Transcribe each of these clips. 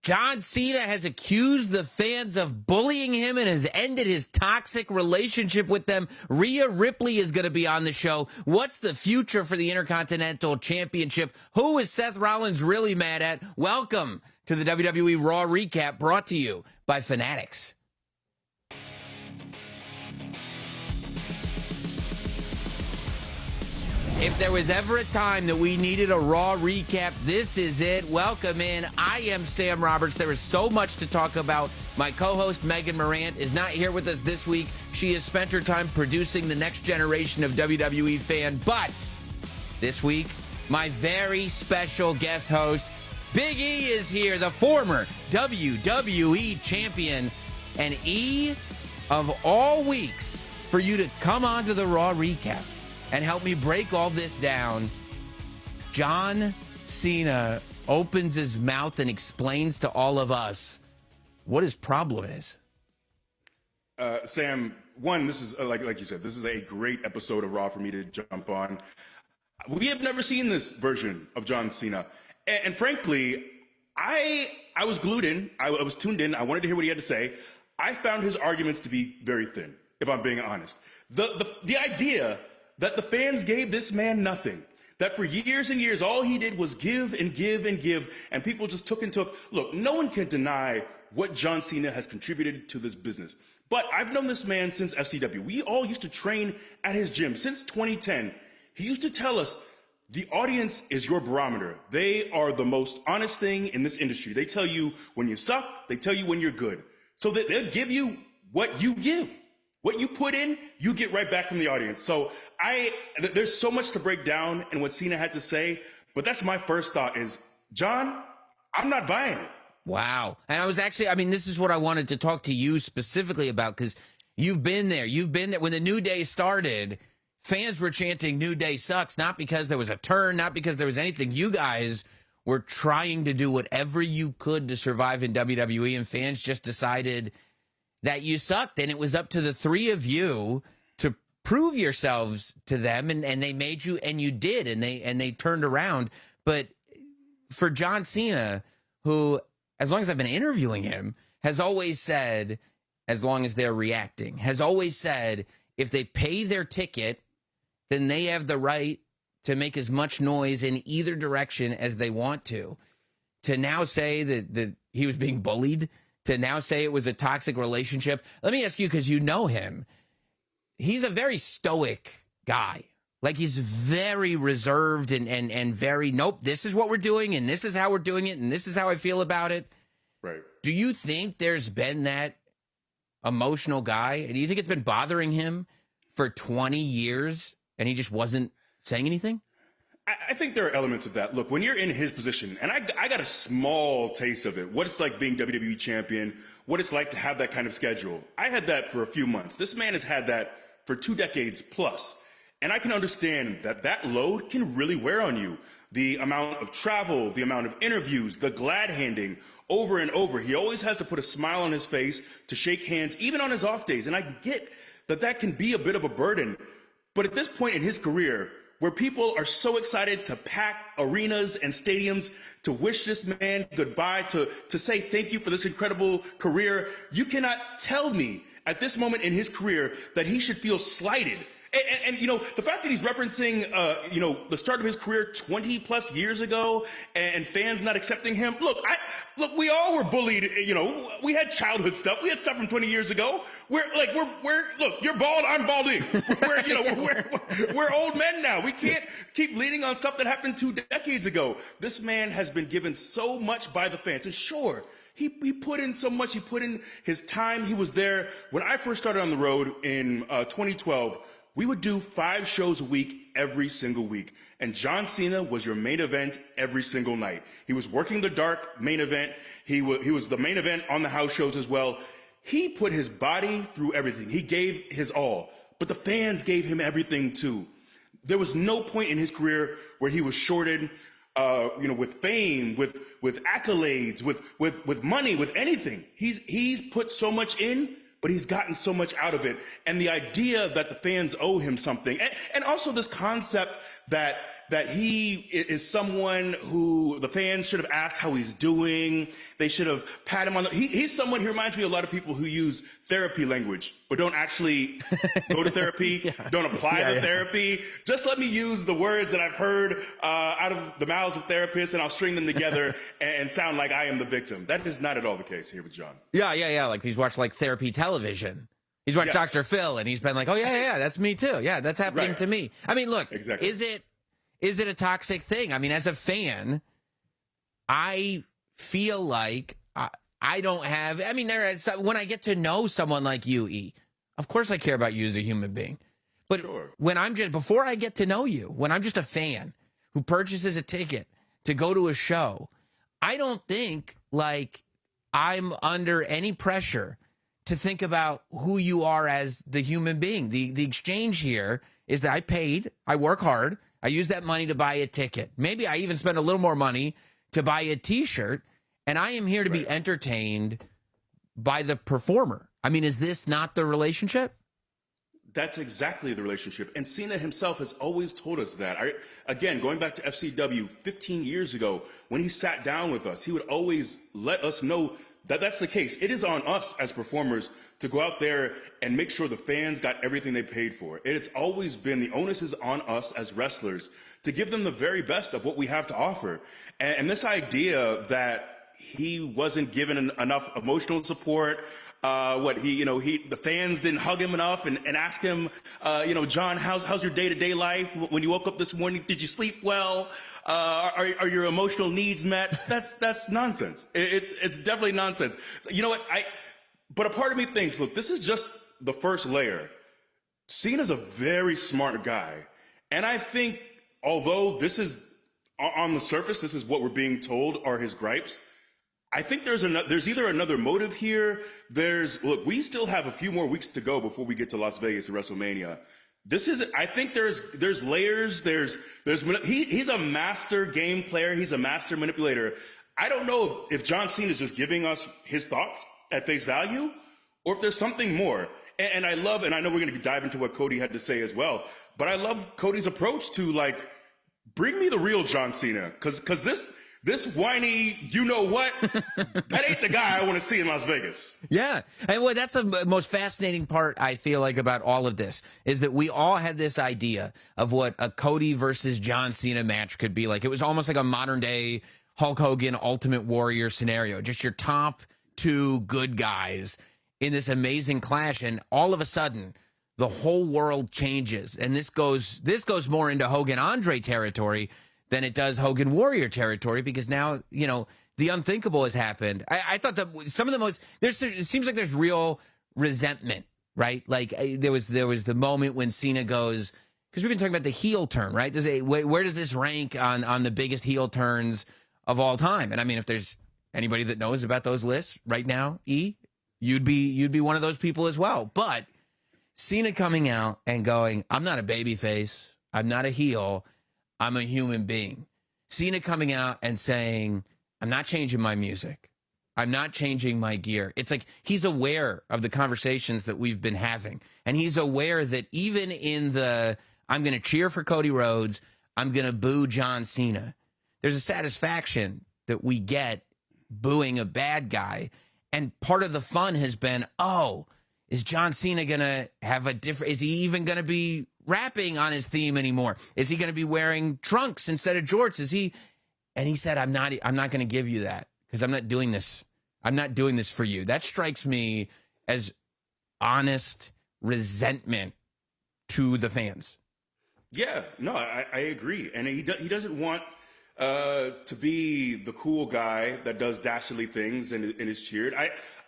John Cena has accused the fans of bullying him and has ended his toxic relationship with them. Rhea Ripley is going to be on the show. What's the future for the Intercontinental Championship? Who is Seth Rollins really mad at? Welcome to the WWE Raw Recap, brought to you by Fanatics. If there was ever a time that we needed a Raw recap, this is it. Welcome in. I am Sam Roberts. There is so much to talk about. My co-host, Megan Morant, is not here with us this week. She has spent her time producing the next generation of WWE fan. But this week, my very special guest host, Big E, is here, the former WWE champion. And E, of all weeks, for you to come on to the Raw recap and help me break all this down, John Cena opens his mouth and explains to all of us what his problem is. Sam, one, this is, like you said, this is a great episode of Raw for me to jump on. We have never seen this version of John Cena. And frankly, I was glued in. I was tuned in. I wanted to hear what he had to say. I found his arguments to be very thin, if I'm being honest. The idea that the fans gave this man nothing, that for years and years, all he did was give and give and give, and people just took and took. Look, no one can deny what John Cena has contributed to this business. But I've known this man since FCW. We all used to train at his gym since 2010. He used to tell us, the audience is your barometer. They are the most honest thing in this industry. They tell you when you suck, they tell you when you're good. So that they'll give you what you give. What you put in, you get right back from the audience. So there's so much to break down in what Cena had to say, but that's my first thought is, John, I'm not buying it. Wow. And this is what I wanted to talk to you specifically about, because you've been there. You've been there. When the New Day started, fans were chanting New Day sucks, not because there was a turn, not because there was anything. You guys were trying to do whatever you could to survive in WWE, and fans just decided that you sucked, and it was up to the three of you to prove yourselves to them, and they made you, and you did, and they turned around. But for John Cena, who, as long as I've been interviewing him, has always said, as long as they're reacting, has always said, if they pay their ticket, then they have the right to make as much noise in either direction as they want to. To now say that he was being bullied, to now say it was a toxic relationship. Let me ask you, because you know him, he's a very stoic guy. Like, he's very reserved and very, nope, this is what we're doing, and this is how we're doing it, and this is how I feel about it. Right. Do you think there's been that emotional guy? Do you think it's been bothering him for 20 years and he just wasn't saying anything? I think there are elements of that. Look, when you're in his position, and I got a small taste of it, what it's like being WWE champion, what it's like to have that kind of schedule. I had that for a few months. This man has had that for 2 decades plus. And I can understand that that load can really wear on you. The amount of travel, the amount of interviews, the glad handing over and over. He always has to put a smile on his face to shake hands, even on his off days. And I get that that can be a bit of a burden. But at this point in his career, where people are so excited to pack arenas and stadiums to wish this man goodbye, to say thank you for this incredible career, you cannot tell me at this moment in his career that he should feel slighted. And you know, the fact that he's referencing, the start of his career 20 plus years ago and fans not accepting him. Look, we all were bullied. We had childhood stuff. We had stuff from 20 years ago. Look, you're bald. I'm balding. We're old men now. We can't keep leaning on stuff that happened 2 decades ago. This man has been given so much by the fans. And sure, he put in so much. He put in his time. He was there. When I first started on the road in 2012, we would do 5 shows a week every single week. And John Cena was your main event every single night. He was working the dark main event. He was the main event on the house shows as well. He put his body through everything. He gave his all. But the fans gave him everything too. There was no point in his career where he was shorted, with fame, with accolades, with money, with anything. He's put so much in, but he's gotten so much out of it. And the idea that the fans owe him something, and also this concept that he is someone who the fans should have asked how he's doing. They should have patted him on the. He's someone who reminds me of a lot of people who use therapy language, but don't actually go to therapy, don't apply the therapy. Just let me use the words that I've heard out of the mouths of therapists, and I'll string them together and sound like I am the victim. That is not at all the case here with John. Yeah. Like he's watched like therapy television. He's watched Dr. Phil, and he's been like, oh, yeah, that's me too. Yeah, that's happening to me. I mean, look, exactly. Is it a toxic thing? I mean, as a fan, I feel like I don't have, I mean, when I get to know someone like you, E, of course I care about you as a human being. But when before I get to know you, when I'm just a fan who purchases a ticket to go to a show, I don't think like I'm under any pressure to think about who you are as the human being. The exchange here is that I paid, I work hard, I use that money to buy a ticket. Maybe I even spend a little more money to buy a T-shirt, and I am here to be entertained by the performer. I mean, is this not the relationship? That's exactly the relationship. And Cena himself has always told us that. Again, going back to FCW 15 years ago, when he sat down with us, he would always let us know that that's the case. It is on us as performers to go out there and make sure the fans got everything they paid for. It's always been, the onus is on us as wrestlers to give them the very best of what we have to offer. And this idea that he wasn't given enough emotional support, the fans didn't hug him enough and ask him, John, how's your day-to-day life? When you woke up this morning, did you sleep well? Are your emotional needs met? That's nonsense. It's definitely nonsense. You know what? But a part of me thinks, look, this is just the first layer. Cena's a very smart guy. And I think, although this is on the surface, this is what we're being told are his gripes, I think there's either another motive here. Look, we still have a few more weeks to go before we get to Las Vegas and WrestleMania. I think there's layers. He's a master game player. He's a master manipulator. I don't know if John Cena is just giving us his thoughts at face value, or if there's something more. And I love, and I know we're going to dive into what Cody had to say as well, but I love Cody's approach to like, bring me the real John Cena, because this whiny, you know what, that ain't the guy I want to see in Las Vegas. Yeah. And well, that's the most fascinating part, I feel like, about all of this, is that we all had this idea of what a Cody versus John Cena match could be like. It was almost like a modern day Hulk Hogan Ultimate Warrior scenario, just your top two good guys in this amazing clash. And all of a sudden, the whole world changes. And this goes more into Hogan Andre territory than it does Hogan Warrior territory, because now, the unthinkable has happened. I thought that some of the most, it seems like there's real resentment, right? Like there was the moment when Cena goes, because we've been talking about the heel turn, right? Where does this rank on the biggest heel turns of all time? And I mean, if there's anybody that knows about those lists right now, E, you'd be one of those people as well. But Cena coming out and going, I'm not a babyface, I'm not a heel, I'm a human being. Cena coming out and saying, I'm not changing my music, I'm not changing my gear. It's like he's aware of the conversations that we've been having. And he's aware that even in the, I'm going to cheer for Cody Rhodes, I'm going to boo John Cena, there's a satisfaction that we get booing a bad guy. And part of the fun has been, is John Cena going to have is he even going to be rapping on his theme anymore? Is he going to be wearing trunks instead of jorts? And he said, I'm not going to give you that, because I'm not doing this. I'm not doing this for you. That strikes me as honest resentment to the fans. Yeah, no, I agree. And he doesn't want to be the cool guy that does dastardly things and is cheered.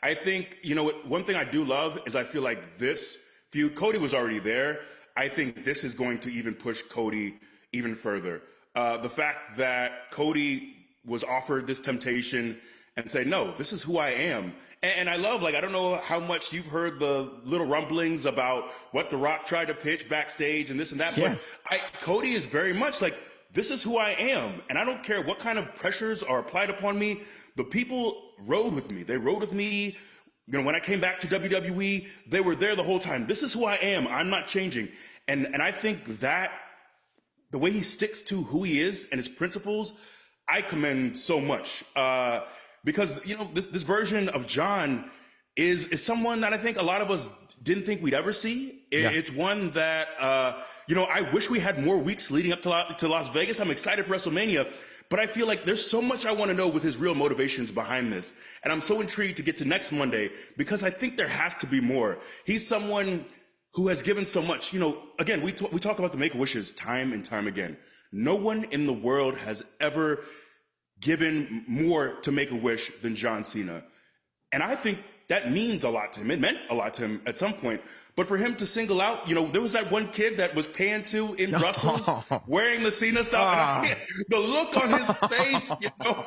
I think, one thing I do love is I feel like this feud, Cody was already there. I think this is going to even push Cody even further. The fact that Cody was offered this temptation and say, no, this is who I am. And I love, I don't know how much you've heard the little rumblings about what The Rock tried to pitch backstage and this and that. Yeah. But Cody is very much like, this is who I am. And I don't care what kind of pressures are applied upon me. The people rode with me. They rode with me. When I came back to WWE, they were there the whole time. This is who I am. I'm not changing. And I think that the way he sticks to who he is and his principles, I commend so much. Because, you know, this version of John is someone that I think a lot of us didn't think we'd ever see. It's one that, you know, I wish we had more weeks leading up to Las Vegas. I'm excited for WrestleMania, but I feel like there's so much I want to know with his real motivations behind this. And I'm so intrigued to get to next Monday because I think there has to be more. He's someone who has given so much. You know, again, we talk about the Make-A-Wishes time and time again. No one in the world has ever given more to Make-A-Wish than John Cena. And I think that means a lot to him. It meant a lot to him at some point. But for him to single out, you know, there was that one kid that was paying to in Brussels wearing the Cena stuff. And the look on his face, you know,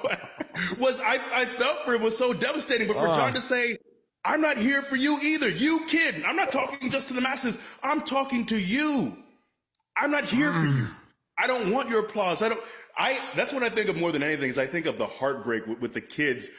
I felt for him was so devastating. But for John to say, I'm not here for you either. You kid. I'm not talking just to the masses. I'm talking to you. I'm not here for you. I don't want your applause. That's what I think of more than anything is I think of the heartbreak with the kids.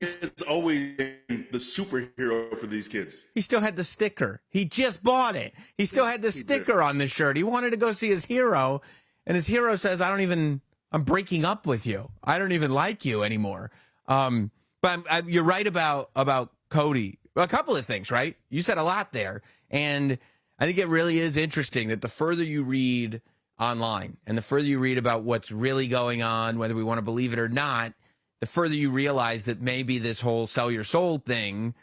It's always the superhero for these kids. He still had the sticker. He just bought it. He still had the sticker on the shirt. He wanted to go see his hero, and his hero says, I'm breaking up with you. I don't even like you anymore. But you're right about Cody. A couple of things, right? You said a lot there. And I think it really is interesting that the further you read online and the further you read about what's really going on, whether we want to believe it or not, the further you realize that maybe this whole sell your soul thing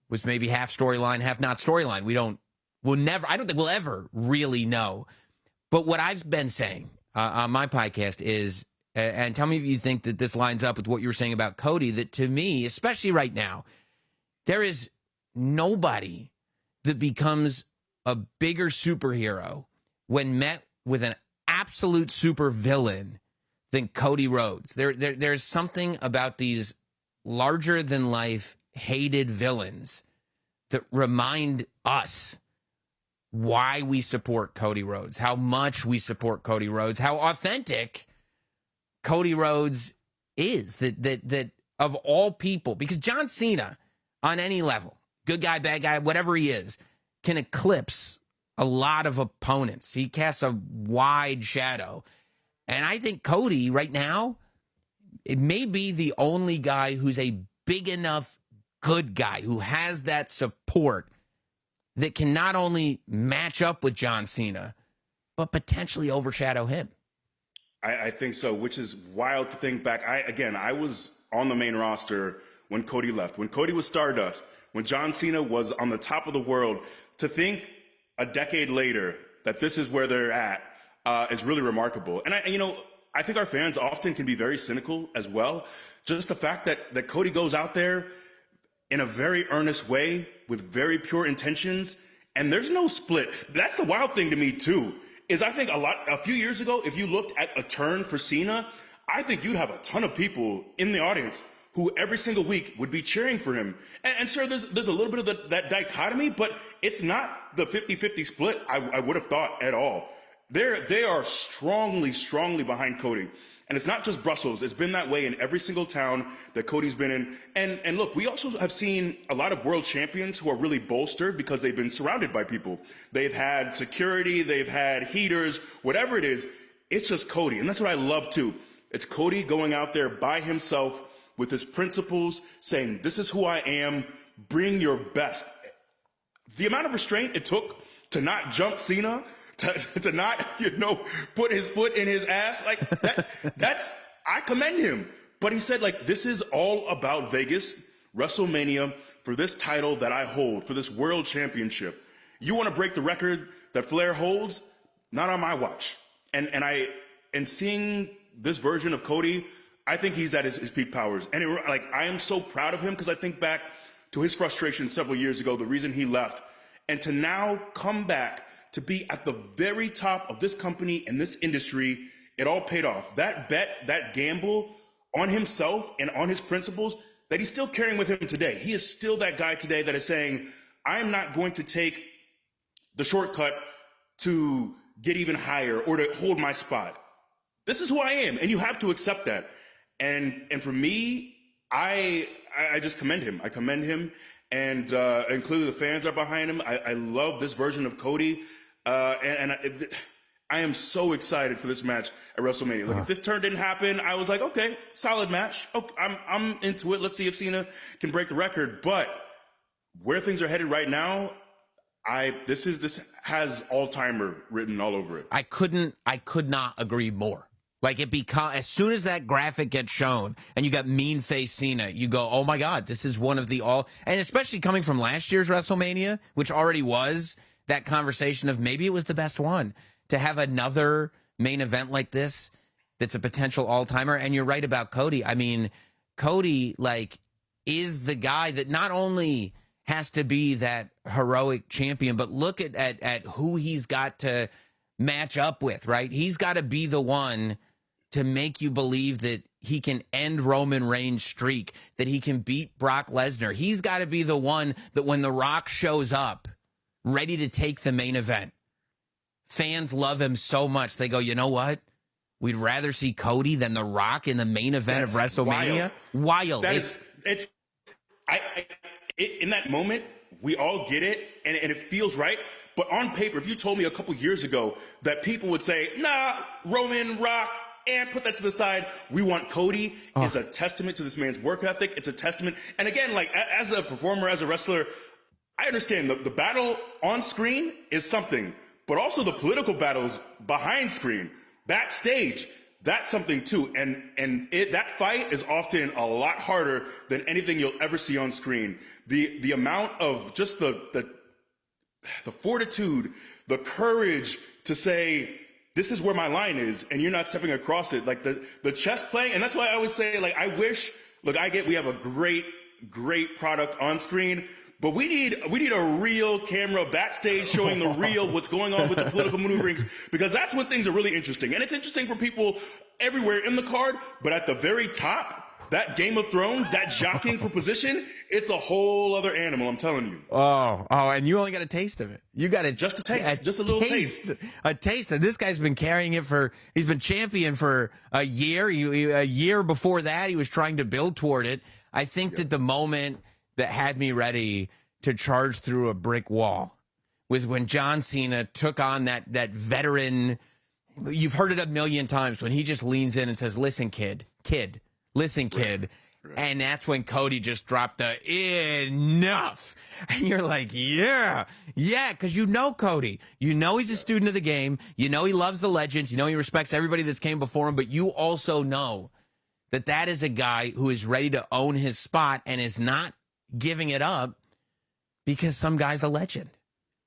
was maybe half storyline, half not storyline. I don't think we'll ever really know. But what I've been saying on my podcast is, and tell me if you think that this lines up with what you were saying about Cody, that to me, especially right now, there is nobody that becomes a bigger superhero when met with an absolute super villain than Cody Rhodes. There's something about these larger than life hated villains that remind us why we support Cody Rhodes, how much we support Cody Rhodes, how authentic Cody Rhodes is, that of all people, because John Cena on any level, good guy, bad guy, whatever he is, can eclipse a lot of opponents. He casts a wide shadow. And I think Cody right now, it may be the only guy who's a big enough good guy who has that support that can not only match up with John Cena, but potentially overshadow him. I think so, which is wild to think back. I was on the main roster when Cody left, when Cody was Stardust, when John Cena was on the top of the world. To think a decade later that this is where they're at is really remarkable. And I think our fans often can be very cynical as well. Just the fact that Cody goes out there in a very earnest way with very pure intentions, and there's no split. That's the wild thing to me too, is I think a few years ago, if you looked at a turn for Cena, I think you'd have a ton of people in the audience who every single week would be cheering for him. And sure, there's a little bit of that dichotomy, but it's not the 50-50 split I would have thought at all. They are strongly, strongly behind Cody. And it's not just Brussels. It's been that way in every single town that Cody's been in. And look, we also have seen a lot of world champions who are really bolstered because they've been surrounded by people. They've had security, they've had heaters, whatever it is. It's just Cody. And that's what I love too. It's Cody going out there by himself with his principles, saying, this is who I am, bring your best. The amount of restraint it took to not jump Cena, to not, put his foot in his ass, like I commend him. But he said, like, this is all about Vegas, WrestleMania, for this title that I hold, for this world championship. You want to break the record that Flair holds? Not on my watch. And seeing this version of Cody, I think he's at his peak powers. And I am so proud of him because I think back to his frustration several years ago, the reason he left, and to now come back to be at the very top of this company and this industry. It all paid off. That bet, that gamble on himself and on his principles that he's still carrying with him today. He is still that guy today that is saying, I am not going to take the shortcut to get even higher or to hold my spot. This is who I am, and you have to accept that. And for me, I just commend him. I commend him, and clearly the fans are behind him. I love this version of Cody, and I am so excited for this match at WrestleMania. Like, if this turn didn't happen, I was like, okay, solid match. Okay, I'm into it. Let's see if Cena can break the record. But where things are headed right now, this has all-timer written all over it. I could not agree more. Like, as soon as that graphic gets shown and you got mean face Cena, you go, oh my God, this is one of the and especially coming from last year's WrestleMania, which already was that conversation of maybe it was the best one, to have another main event like this that's a potential all-timer. And you're right about Cody. I mean, Cody, like, is the guy that not only has to be that heroic champion, but look at who he's got to match up with, right? He's got to be the one to make you believe that he can end Roman Reigns' streak, that he can beat Brock Lesnar. He's got to be the one that when The Rock shows up, ready to take the main event, fans love him so much, they go, you know what? We'd rather see Cody than The Rock in the main event of WrestleMania. Wild. In that moment, we all get it, and it feels right. But on paper, if you told me a couple years ago that people would say, nah, Roman, Rock, and put that to the side, we want Cody, is a testament to this man's work ethic. It's a testament. And again, like, as a performer, as a wrestler, I understand the battle on screen is something, but also the political battles behind screen, backstage, that's something too. And that fight is often a lot harder than anything you'll ever see on screen. The amount of just the fortitude, the courage to say, this is where my line is, and you're not stepping across it. Like the chess playing, and that's why I always say, like, we have a great product on screen, but we need a real camera backstage showing the real what's going on with the political maneuverings, because that's when things are really interesting. And it's interesting for people everywhere in the card, but at the very top, that Game of Thrones, that jockeying for position, it's a whole other animal, I'm telling you. Oh, and you only got a taste of it. You got just a taste, just a little taste. A taste. And this guy's been carrying it he's been champion for a year. A year before that, he was trying to build toward it. I think that the moment that had me ready to charge through a brick wall was when John Cena took on that veteran. You've heard it a million times when he just leans in and says, listen, kid. Listen, kid. Right. And that's when Cody just dropped the enough. And you're like, yeah, because you know Cody. You know he's a student of the game. You know he loves the legends. You know he respects everybody that's came before him. But you also know that is a guy who is ready to own his spot and is not giving it up because some guy's a legend.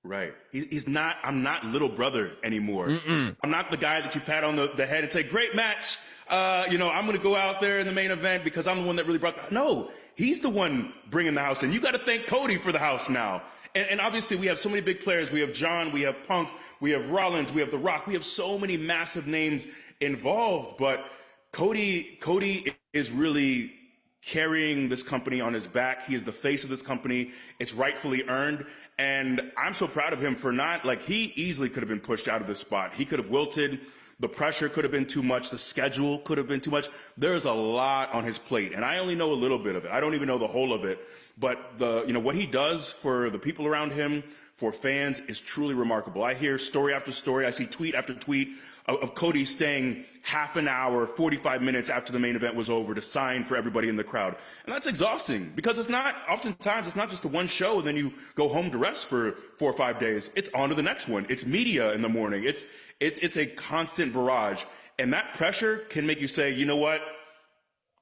Right. I'm not little brother anymore. I'm not the guy that you pat on the head and say, great match. I'm going to go out there in the main event because I'm the one that really brought no, he's the one bringing the house in. You got to thank Cody for the house now. And obviously we have so many big players. We have John, we have Punk, we have Rollins, we have The Rock. We have so many massive names involved, but Cody is really carrying this company on his back. He is the face of this company. It's rightfully earned. And I'm so proud of him for not, like, he easily could have been pushed out of this spot. He could have wilted. The pressure could have been too much. The schedule could have been too much. There's a lot on his plate, and I only know a little bit of it. I don't even know the whole of it. But what he does for the people around him, for fans, is truly remarkable. I hear story after story. I see tweet after tweet of Cody staying half an hour, 45 minutes after the main event was over to sign for everybody in the crowd. And that's exhausting because oftentimes it's not just the one show and then you go home to rest for 4 or 5 days. It's on to the next one. It's media in the morning. It's a constant barrage. And that pressure can make you say, you know what,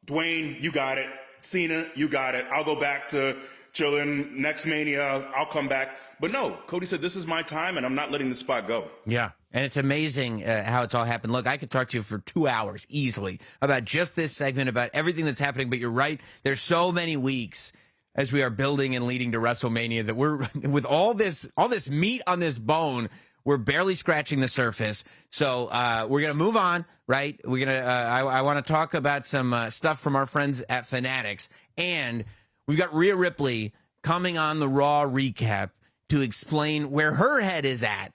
Dwayne, you got it. Cena, you got it. I'll go back to chilling. Next Mania, I'll come back. But no, Cody said, this is my time, and I'm not letting this spot go. Yeah, and it's amazing how it's all happened. Look, I could talk to you for 2 hours easily about just this segment, about everything that's happening, but you're right. There's so many weeks as we are building and leading to WrestleMania that we're, with all this meat on this bone, we're barely scratching the surface. So we're going to move on, right? We're going to, I want to talk about some stuff from our friends at Fanatics, and we've got Rhea Ripley coming on the Raw recap to explain where her head is at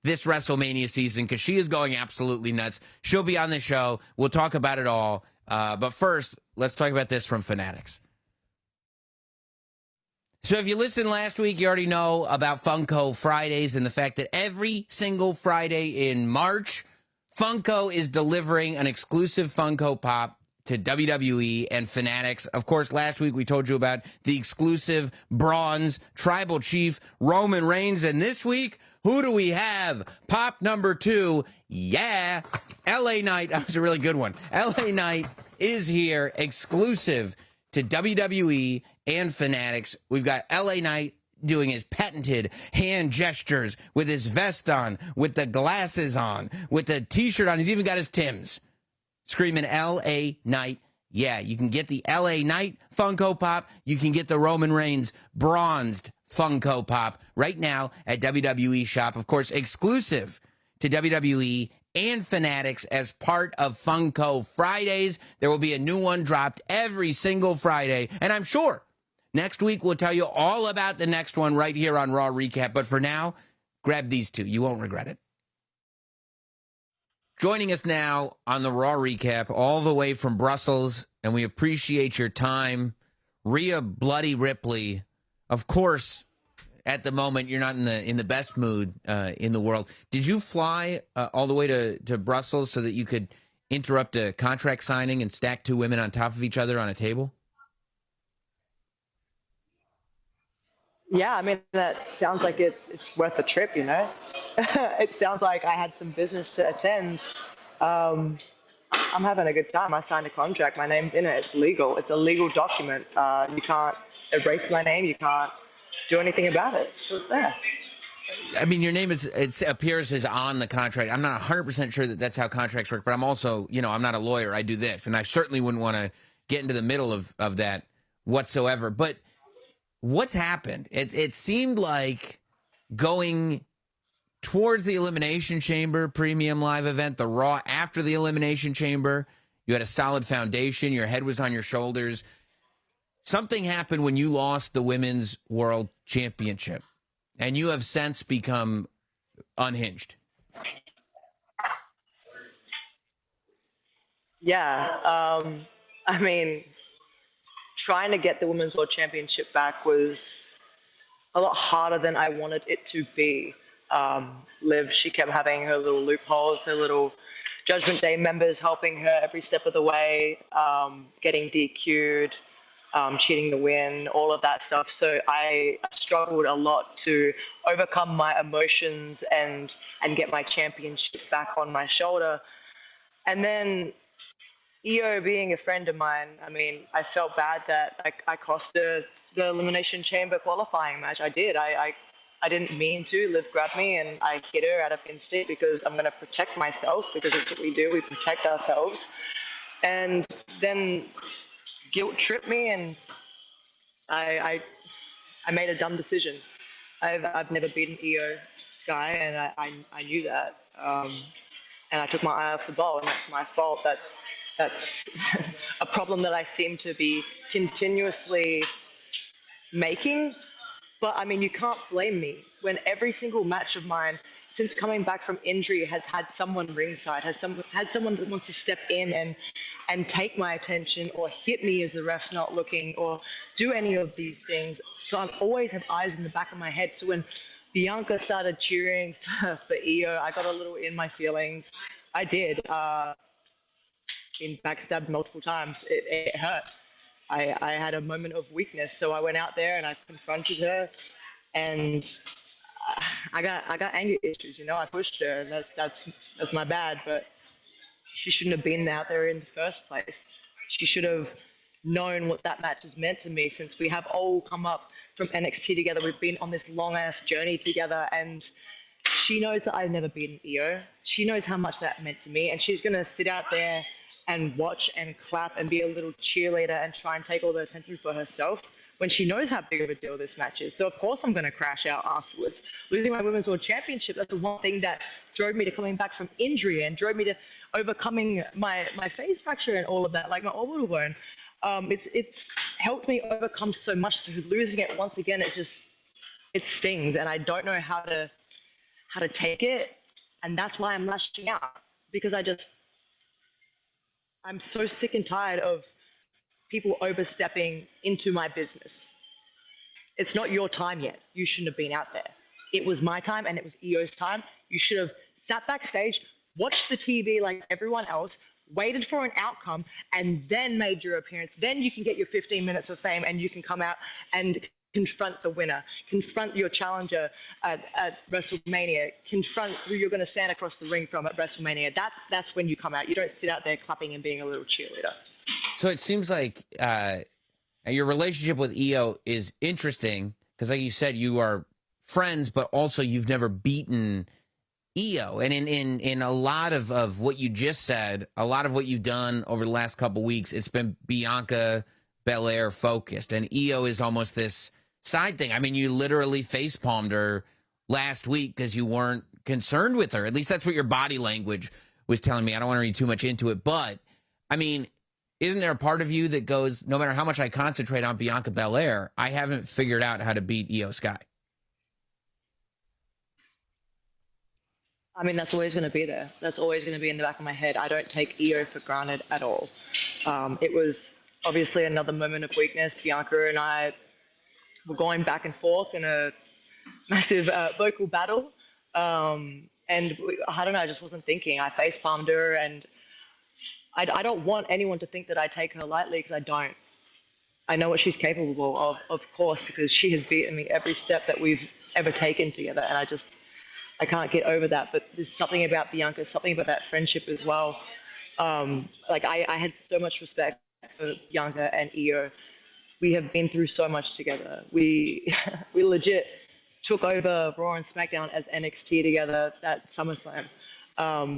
this WrestleMania season, because she is going absolutely nuts. She'll be on the show. We'll talk about it all. But first, let's talk about this from Fanatics. So if you listened last week, you already know about Funko Fridays and the fact that every single Friday in March, Funko is delivering an exclusive Funko Pop to WWE and Fanatics. Of course, last week we told you about the exclusive bronze tribal chief Roman Reigns. And this week, who do we have? Pop number 2. Yeah. LA Knight. That was a really good one. LA Knight is here, exclusive to WWE and Fanatics. We've got LA Knight doing his patented hand gestures with his vest on, with the glasses on, with the t-shirt on. He's even got his Timbs, screaming LA Knight. Yeah, you can get the LA Knight Funko Pop. You can get the Roman Reigns bronzed Funko Pop right now at WWE Shop. Of course, exclusive to WWE and Fanatics as part of Funko Fridays. There will be a new one dropped every single Friday. And I'm sure next week we'll tell you all about the next one right here on Raw Recap. But for now, grab these two. You won't regret it. Joining us now on the Raw Recap all the way from Brussels, and we appreciate your time, Rhea Bloody Ripley. Of course, at the moment, you're not in the best mood in the world. Did you fly all the way to Brussels so that you could interrupt a contract signing and stack two women on top of each other on a table? Yeah, I mean, that sounds like it's worth a trip, you know? It sounds like I had some business to attend. I'm having a good time. I signed a contract. My name's in it. It's legal. It's a legal document. You can't erase my name. You can't do anything about it. So it's there. I mean, your name it appears as on the contract. I'm not 100% sure that that's how contracts work, but I'm also, I'm not a lawyer. I do this, and I certainly wouldn't want to get into the middle of that whatsoever. But what's happened? It seemed like going towards the Elimination Chamber premium live event, the Raw after the Elimination Chamber, you had a solid foundation. Your head was on your shoulders. Something happened when you lost the Women's World Championship, and you have since become unhinged. Yeah. I mean, trying to get the Women's World Championship back was a lot harder than I wanted it to be. Liv, she kept having her little loopholes, her little Judgment Day members helping her every step of the way, getting DQ'd, cheating to win, all of that stuff. So I struggled a lot to overcome my emotions and get my championship back on my shoulder. And then Io being a friend of mine, I mean, I felt bad that I cost her the Elimination Chamber qualifying match. I did. I didn't mean to. Liv grabbed me and I hit her out of instinct because I'm going to protect myself, because that's what we do. We protect ourselves. And then guilt tripped me and I made a dumb decision. I've never beaten Io Sky, and I knew that. And I took my eye off the ball, and that's my fault. That's a problem that I seem to be continuously making. But I mean, you can't blame me when every single match of mine since coming back from injury has had someone ringside, had someone that wants to step in and take my attention or hit me as the ref's not looking or do any of these things. So I always have eyes in the back of my head. So when Bianca started cheering for Io, I got a little in my feelings. I did. Been backstabbed multiple times. It hurt. I had a moment of weakness, so I went out there and I confronted her, and I got anger issues. I pushed her, and that's my bad. But she shouldn't have been out there in the first place. She should have known what that match has meant to me, since we have all come up from NXT together. We've been on this long ass journey together, and she knows that I've never beaten Io. She knows how much that meant to me, and she's gonna sit out there and watch and clap and be a little cheerleader and try and take all the attention for herself when she knows how big of a deal this match is. So of course I'm going to crash out afterwards. Losing my Women's World Championship, that's the one thing that drove me to coming back from injury and drove me to overcoming my face fracture and all of that, like my orbital bone. It's helped me overcome so much. So losing it once again, it stings, and I don't know how to take it, and that's why I'm lashing out, because I'm so sick and tired of people overstepping into my business. it's not your time yet. You shouldn't have been out there. It was my time and it was Io's time. You should have sat backstage, watched the TV like everyone else, waited for an outcome, and then made your appearance. Then you can get your 15 minutes of fame and you can come out and confront the winner, confront your challenger at WrestleMania, confront who you're going to stand across the ring from at WrestleMania. That's when you come out. You don't sit out there clapping and being a little cheerleader. So it seems like your relationship with Io is interesting because, like you said, you are friends, but also you've never beaten Io. And in a lot of what you just said, a lot of what you've done over the last couple weeks, it's been Bianca Belair focused, and Io is almost this side thing. I mean, you literally facepalmed her last week because you weren't concerned with her. At least that's what your body language was telling me. I don't want to read too much into it, but I mean, isn't there a part of you that goes, no matter how much I concentrate on Bianca Belair, I haven't figured out how to beat Io Sky? I mean, that's always going to be there. That's always going to be in the back of my head. I don't take Io for granted at all. It was obviously another moment of weakness. Bianca and I were going back and forth in a massive vocal battle. And I don't know, I just wasn't thinking. I face palmed her, and I don't want anyone to think that I take her lightly, because I don't. I know what she's capable of course, because she has beaten me every step that we've ever taken together, and I can't get over that. But there's something about Bianca, something about that friendship as well. Like I had so much respect for Bianca and Io. We have been through so much together. We we legit took over Raw and SmackDown as NXT together at SummerSlam.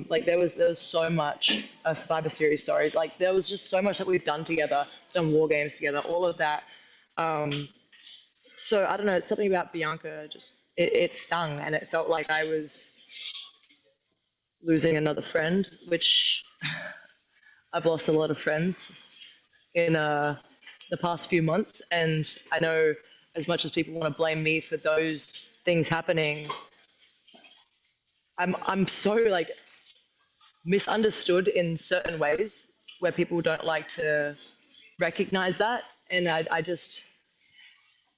Like there was so much Survivor Series, sorry. Like there was just so much that we've done together, done War Games together, all of that. So I don't know, it's something about Bianca, just it stung, and it felt like I was losing another friend, which I've lost a lot of friends in the past few months, and I know as much as people want to blame me for those things happening, I'm so like misunderstood in certain ways where people don't like to recognize that, and I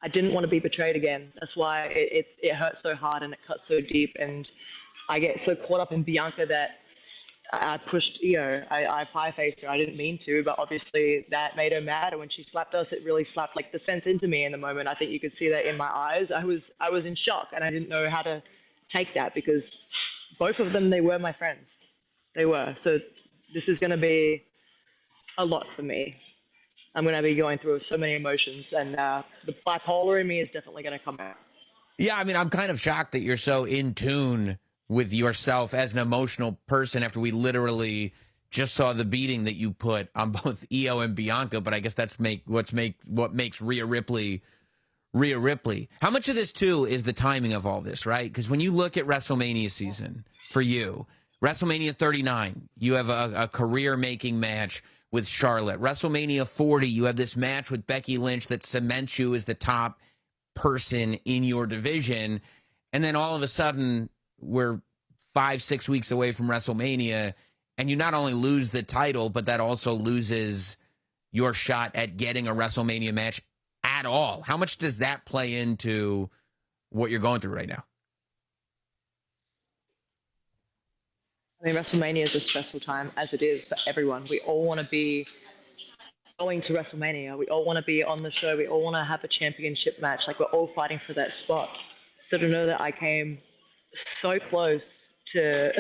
didn't want to be betrayed again. That's why it hurt so hard and it cut so deep, and I get so caught up in Bianca that I pushed Io. I pie-faced her. I didn't mean to, but obviously that made her mad. And when she slapped us, it really slapped like the sense into me in the moment. I think you could see that in my eyes. I was in shock, and I didn't know how to take that, because both of them, they were my friends. They were. So this is going to be a lot for me. I'm going to be going through so many emotions, and the bipolar in me is definitely going to come out. Yeah, I mean, I'm kind of shocked that you're so in tune with yourself as an emotional person after we literally just saw the beating that you put on both Io and Bianca. But I guess that's what makes Rhea Ripley Rhea Ripley. How much of this too is the timing of all this, right? Because when you look at WrestleMania season for you, WrestleMania 39, you have a career-making match with Charlotte. WrestleMania 40, you have this match with Becky Lynch that cements you as the top person in your division. And then all of a sudden, we're 5-6 weeks away from WrestleMania, and you not only lose the title, but that also loses your shot at getting a WrestleMania match at all. How much does that play into what you're going through right now? I mean, WrestleMania is a stressful time, as it is for everyone. We all want to be going to WrestleMania. We all want to be on the show. We all want to have a championship match. Like, we're all fighting for that spot. So to know that I came so close to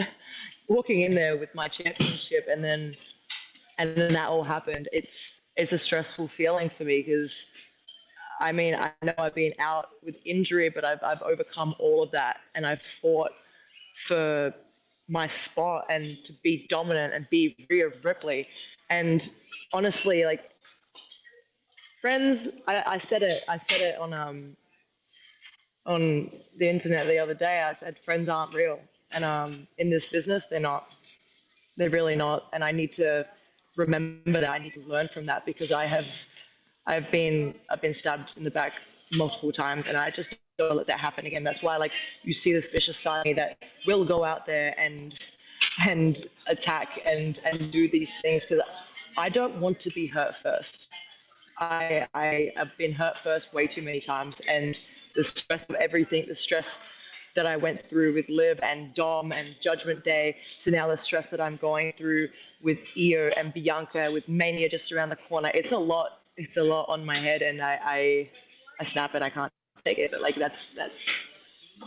walking in there with my championship, and then that all happened, it's a stressful feeling for me, because I mean, I know I've been out with injury, but I've overcome all of that, and I've fought for my spot and to be dominant and be Rhea Ripley. And honestly, like, friends, I said it on the internet the other day. I said friends aren't real, and in this business, they're not. They're really not. And I need to remember that. I need to learn from that, because I've been stabbed in the back multiple times, and I just don't let that happen again. That's why, like, you see this vicious side of me that will go out there and attack and do these things, because I don't want to be hurt first. I have been hurt first way too many times, and the stress of everything, the stress that I went through with Liv and Dom and Judgment Day, to now the stress that I'm going through with Io and Bianca, with Mania just around the corner. It's a lot. It's a lot on my head, and I snap it. I can't take it. But like that's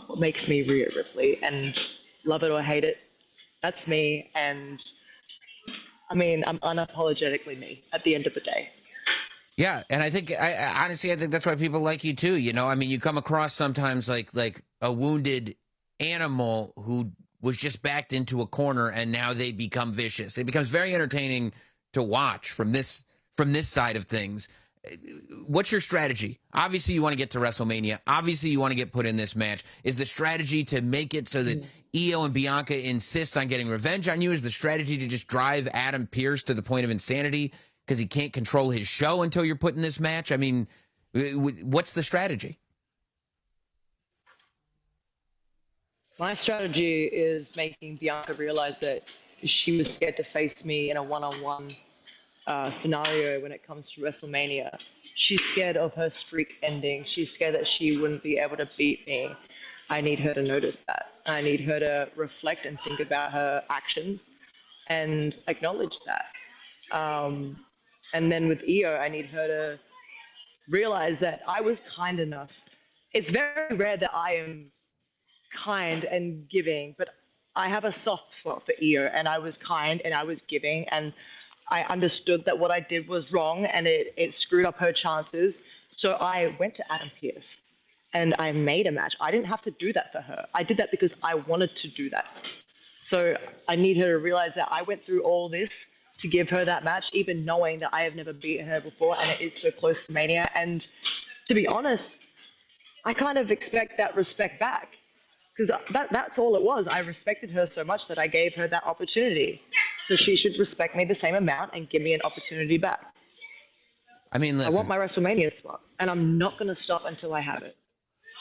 what makes me Rhea Ripley, and love it or hate it, that's me. And I mean, I'm unapologetically me at the end of the day. Yeah, and I think honestly, I think that's why people like you too. You know, I mean, you come across sometimes like a wounded animal who was just backed into a corner, and now they become vicious. It becomes very entertaining to watch from this side of things. What's your strategy? Obviously, you want to get to WrestleMania. Obviously, you want to get put in this match. Is the strategy to make it so that Io and Bianca insist on getting revenge on you? Is the strategy to just drive Adam Pearce to the point of insanity because he can't control his show until you're put in this match? I mean, what's the strategy? My strategy is making Bianca realize that she was scared to face me in a one-on-one scenario when it comes to WrestleMania. She's scared of her streak ending. She's scared that she wouldn't be able to beat me. I need her to notice that. I need her to reflect and think about her actions and acknowledge that. And then with Io, I need her to realize that I was kind enough. It's very rare that I am kind and giving, but I have a soft spot for Io, and I was kind and I was giving, and I understood that what I did was wrong, and it screwed up her chances. So I went to Adam Pearce and I made a match. I didn't have to do that for her. I did that because I wanted to do that. So I need her to realize that I went through all this to give her that match, even knowing that I have never beaten her before, and it is so close to Mania. And to be honest, I kind of expect that respect back, because that's all it was. I respected her so much that I gave her that opportunity. So she should respect me the same amount and give me an opportunity back. I mean, listen, I want my WrestleMania spot, and I'm not going to stop until I have it.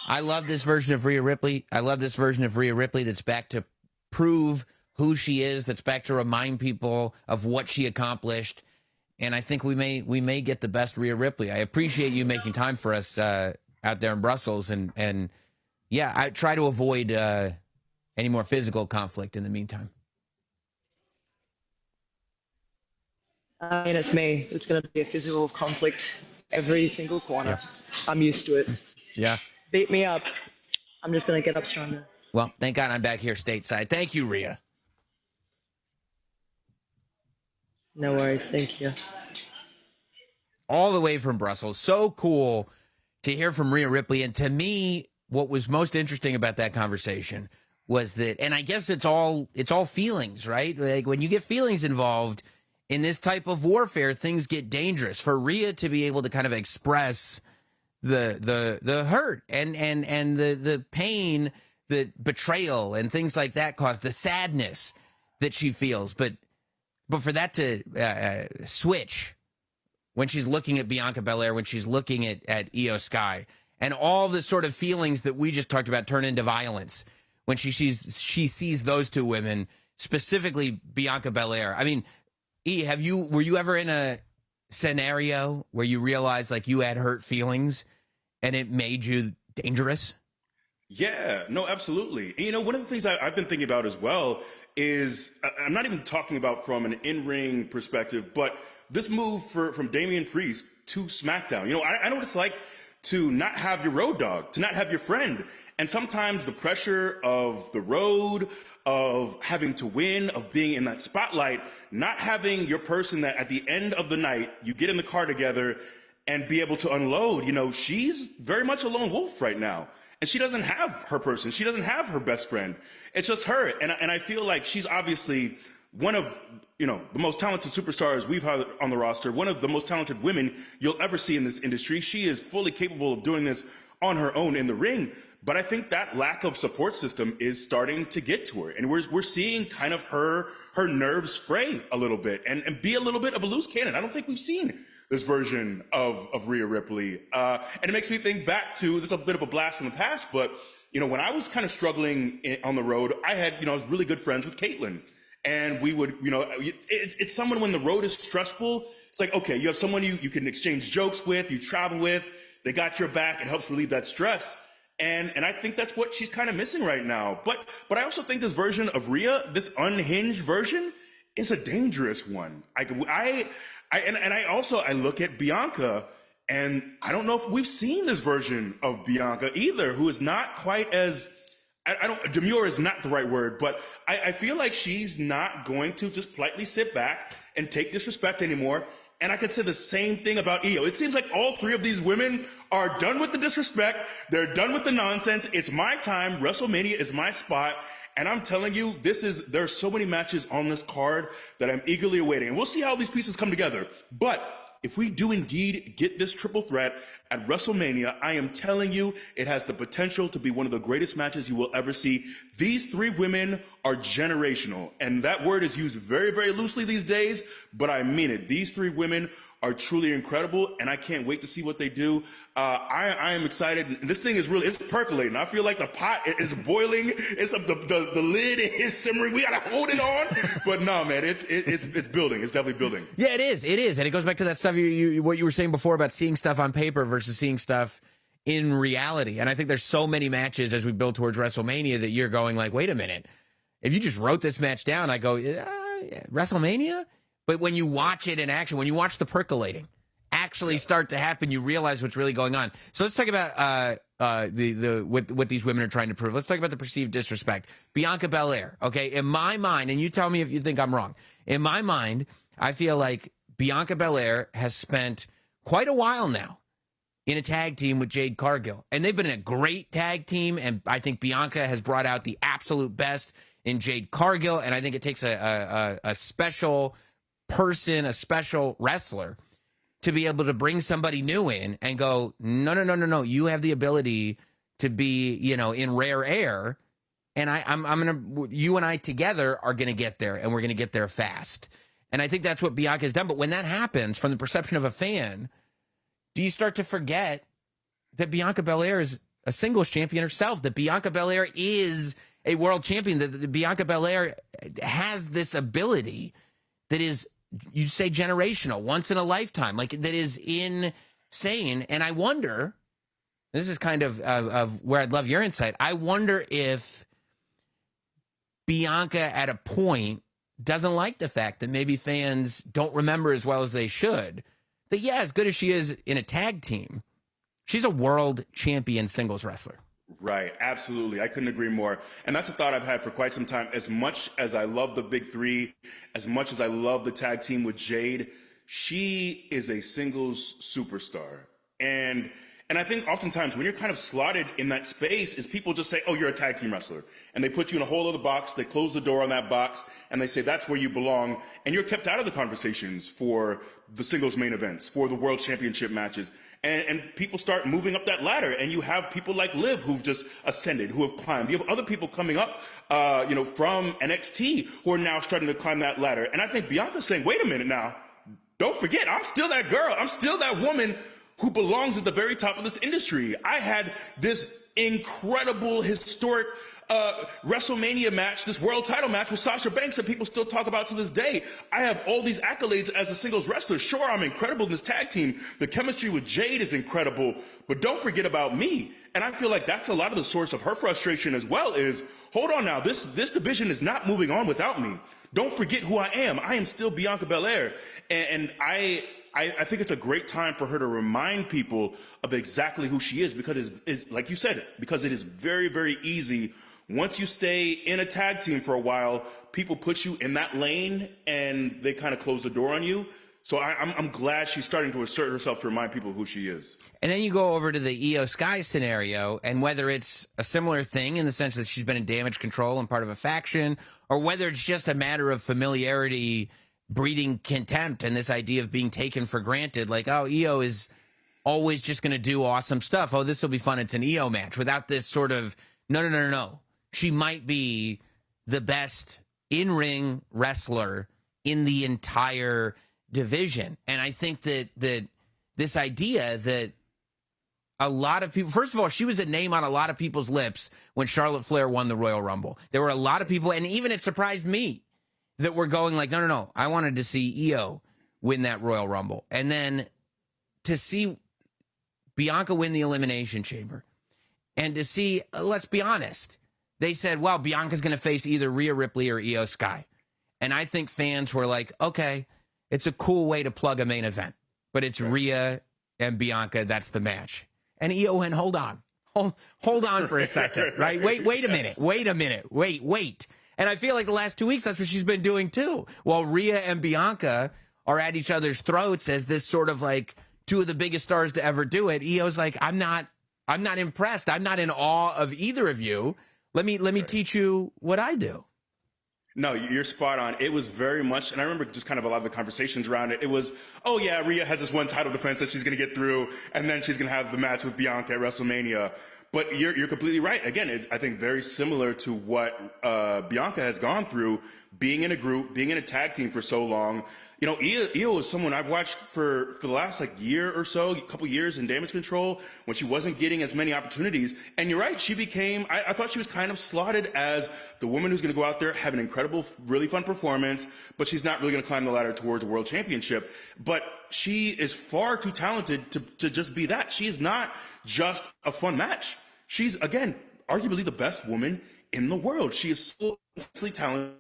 I love this version of Rhea Ripley. I love this version of Rhea Ripley that's back to prove who she is, that's back to remind people of what she accomplished. And I think we may get the best Rhea Ripley. I appreciate you making time for us out there in Brussels. And yeah, I try to avoid any more physical conflict in the meantime. I mean, it's me. It's going to be a physical conflict every single corner. Yeah. I'm used to it. Yeah. Beat me up. I'm just going to get up stronger. Well, thank God I'm back here stateside. Thank you, Rhea. No worries. Thank you. All the way from Brussels. So cool to hear from Rhea Ripley. And to me, what was most interesting about that conversation was that, and I guess it's all feelings, right? Like when you get feelings involved in this type of warfare, things get dangerous. For Rhea to be able to kind of express the hurt and the pain that betrayal and things like that cause, the sadness that she feels, but for that to switch when she's looking at Bianca Belair, when she's looking at Io Sky, and all the sort of feelings that we just talked about turn into violence when she sees those two women, specifically Bianca Belair. I mean, were you ever in a scenario where you realized like you had hurt feelings and it made you dangerous? Yeah, no, absolutely. And, one of the things I've been thinking about as well is, I'm not even talking about from an in-ring perspective, but this move from Damian Priest to SmackDown. I know what it's like to not have your road dog, to not have your friend. And sometimes the pressure of the road, of having to win, of being in that spotlight, not having your person that at the end of the night, you get in the car together and be able to unload. She's very much a lone wolf right now. And she doesn't have her person. She doesn't have her best friend. It's just her. And I feel like she's obviously one of, the most talented superstars we've had on the roster, one of the most talented women you'll ever see in this industry. She is fully capable of doing this on her own in the ring. But I think that lack of support system is starting to get to her. And we're seeing kind of her nerves fray a little bit and be a little bit of a loose cannon. I don't think we've seen this version of Rhea Ripley. And it makes me think back to, this is a bit of a blast from the past, but, when I was kind of struggling on the road, I was really good friends with Caitlyn. And we would, it's someone when the road is stressful, It's like, okay, you have someone you can exchange jokes with, you travel with, they got your back, it helps relieve that stress. And I think that's what she's kind of missing right now. But I also think this version of Rhea, this unhinged version, is a dangerous one. I look at Bianca, and I don't know if we've seen this version of Bianca either, who is not quite as, demure is not the right word, but I feel like she's not going to just politely sit back and take disrespect anymore. And I could say the same thing about Io. It seems like all three of these women are done with the disrespect. They're done with the nonsense. It's my time. WrestleMania is my spot. And I'm telling you, there are so many matches on this card that I'm eagerly awaiting. And we'll see how these pieces come together. But if we do indeed get this triple threat at WrestleMania, I am telling you, it has the potential to be one of the greatest matches you will ever see. These three women are generational. And that word is used very, very loosely these days, but I mean it. These three women are truly incredible, and I can't wait to see what they do. I am excited. And this thing is really, it's percolating. I feel like the pot is boiling. The lid is simmering. We gotta hold it on. But no, man, it's building. It's definitely building. Yeah, it is. It is. And it goes back to that stuff what you were saying before about seeing stuff on paper versus seeing stuff in reality. And I think there's so many matches as we build towards WrestleMania that you're going like, wait a minute. If you just wrote this match down, I go, WrestleMania? But when you watch it in action, when you watch the percolating actually start to happen, you realize what's really going on. So let's talk about what these women are trying to prove. Let's talk about the perceived disrespect. Bianca Belair, okay? In my mind, and you tell me if you think I'm wrong. In my mind, I feel like Bianca Belair has spent quite a while now in a tag team with Jade Cargill. And they've been a great tag team, and I think Bianca has brought out the absolute best in Jade Cargill, and I think it takes a special person, a special wrestler, to be able to bring somebody new in and go, no, you have the ability to be, in rare air, and you and I together are gonna get there, and we're gonna get there fast. And I think that's what Bianca has done. But when that happens, from the perception of a fan, do you start to forget that Bianca Belair is a singles champion herself, that Bianca Belair is a world champion, that Bianca Belair has this ability that is, you say, generational, once in a lifetime, like that is insane. And I wonder, this is kind of where I'd love your insight. I wonder if Bianca at a point doesn't like the fact that maybe fans don't remember as well as they should, that as good as she is in a tag team, she's a world champion singles wrestler. Right, absolutely. I couldn't agree more. And that's a thought I've had for quite some time. As much as I love the big three, as much as I love the tag team with Jade, she is a singles superstar. And I think oftentimes when you're kind of slotted in that space is people just say, oh, you're a tag team wrestler. And they put you in a whole other box. They close the door on that box and they say that's where you belong. And you're kept out of the conversations for the singles main events, for the world championship matches. And people start moving up that ladder, and you have people like Liv who've just ascended, who have climbed. You have other people coming up, from NXT who are now starting to climb that ladder. And I think Bianca's saying, wait a minute now, don't forget, I'm still that girl. I'm still that woman who belongs at the very top of this industry. I had this incredible, historic WrestleMania match, this world title match with Sasha Banks that people still talk about to this day. I have all these accolades as a singles wrestler. Sure, I'm incredible in this tag team. The chemistry with Jade is incredible, but don't forget about me. And I feel like that's a lot of the source of her frustration as well is, hold on now, this division is not moving on without me. Don't forget who I am. I am still Bianca Belair. And I think it's a great time for her to remind people of exactly who she is, because it's like you said, because it is very, very easy. Once you stay in a tag team for a while, people put you in that lane and they kind of close the door on you. So I'm glad she's starting to assert herself to remind people who she is. And then you go over to the Io Sky scenario, and whether it's a similar thing in the sense that she's been in Damage Control and part of a faction, or whether it's just a matter of familiarity breeding contempt and this idea of being taken for granted, like, oh, Io is always just going to do awesome stuff. Oh, this will be fun. It's an Io match, without this sort of, no. She might be the best in-ring wrestler in the entire division. And I think that this idea that a lot of people, first of all, she was a name on a lot of people's lips when Charlotte Flair won the Royal Rumble. There were a lot of people, and even it surprised me, that were going like, no. I wanted to see Io win that Royal Rumble. And then to see Bianca win the Elimination Chamber, and to see, let's be honest, they said, well, Bianca's going to face either Rhea Ripley or Io Sky. And I think fans were like, okay, it's a cool way to plug a main event, but it's Rhea and Bianca. That's the match. And Io went, hold on for a second, right? Wait a minute. Wait. And I feel like the last 2 weeks, that's what she's been doing too. While Rhea and Bianca are at each other's throats as this sort of like two of the biggest stars to ever do it. Io's like, I'm not impressed. I'm not in awe of either of you. Let me teach you what I do. No, you're spot on. It was very much, and I remember just kind of a lot of the conversations around it. It was, oh yeah, Rhea has this one title defense that she's going to get through, and then she's going to have the match with Bianca at WrestleMania. But you're completely right. Again, I think very similar to what Bianca has gone through, being in a group, being in a tag team for so long. You know, Io is someone I've watched for the last year or so, a couple years in Damage Control when she wasn't getting as many opportunities. And you're right, she became, I thought she was kind of slotted as the woman who's going to go out there, have an incredible, really fun performance, but she's not really going to climb the ladder towards a world championship. But she is far too talented to just be that. She is not just a fun match. She's, again, arguably the best woman in the world. She is so immensely talented.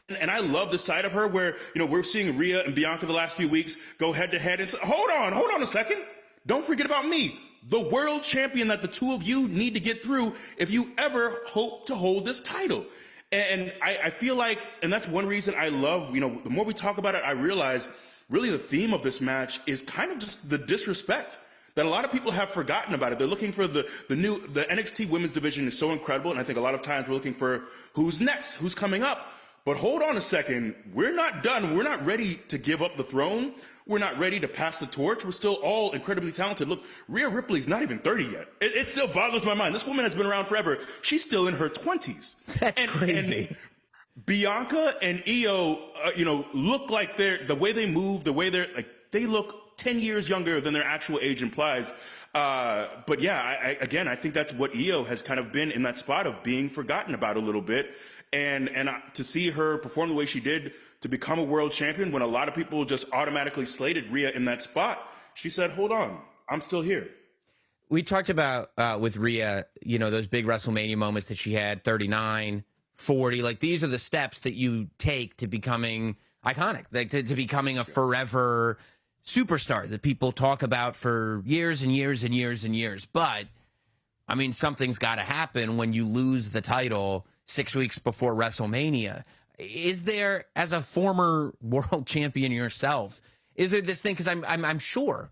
And I love the side of her where, you know, we're seeing Rhea and Bianca the last few weeks go head to head and say, hold on a second. Don't forget about me, the world champion that the two of you need to get through if you ever hope to hold this title. And I feel like, and that's one reason I love, you know, the more we talk about it, I realize really the theme of this match is kind of just the disrespect that a lot of people have forgotten about it. They're looking for the NXT women's division is so incredible. And I think a lot of times we're looking for who's next, who's coming up. But hold on a second. We're not done. We're not ready to give up the throne. We're not ready to pass the torch. We're still all incredibly talented. Look, Rhea Ripley's not even 30 yet. It still boggles my mind. This woman has been around forever. She's still in her 20s. That's crazy. And Bianca and Io, you know, look like the way they move, the way they look 10 years younger than their actual age implies. But yeah, I think that's what Io has kind of been in that spot of being forgotten about a little bit. And to see her perform the way she did to become a world champion when a lot of people just automatically slated Rhea in that spot, she said, hold on, I'm still here. We talked about with Rhea, you know, those big WrestleMania moments that she had, 39, 40. Like, these are the steps that you take to becoming iconic, like to becoming a forever superstar that people talk about for years and years and years and years. But, I mean, something's got to happen when you lose the title 6 weeks before WrestleMania. Is there, as a former world champion yourself, is there this thing? Because I'm sure,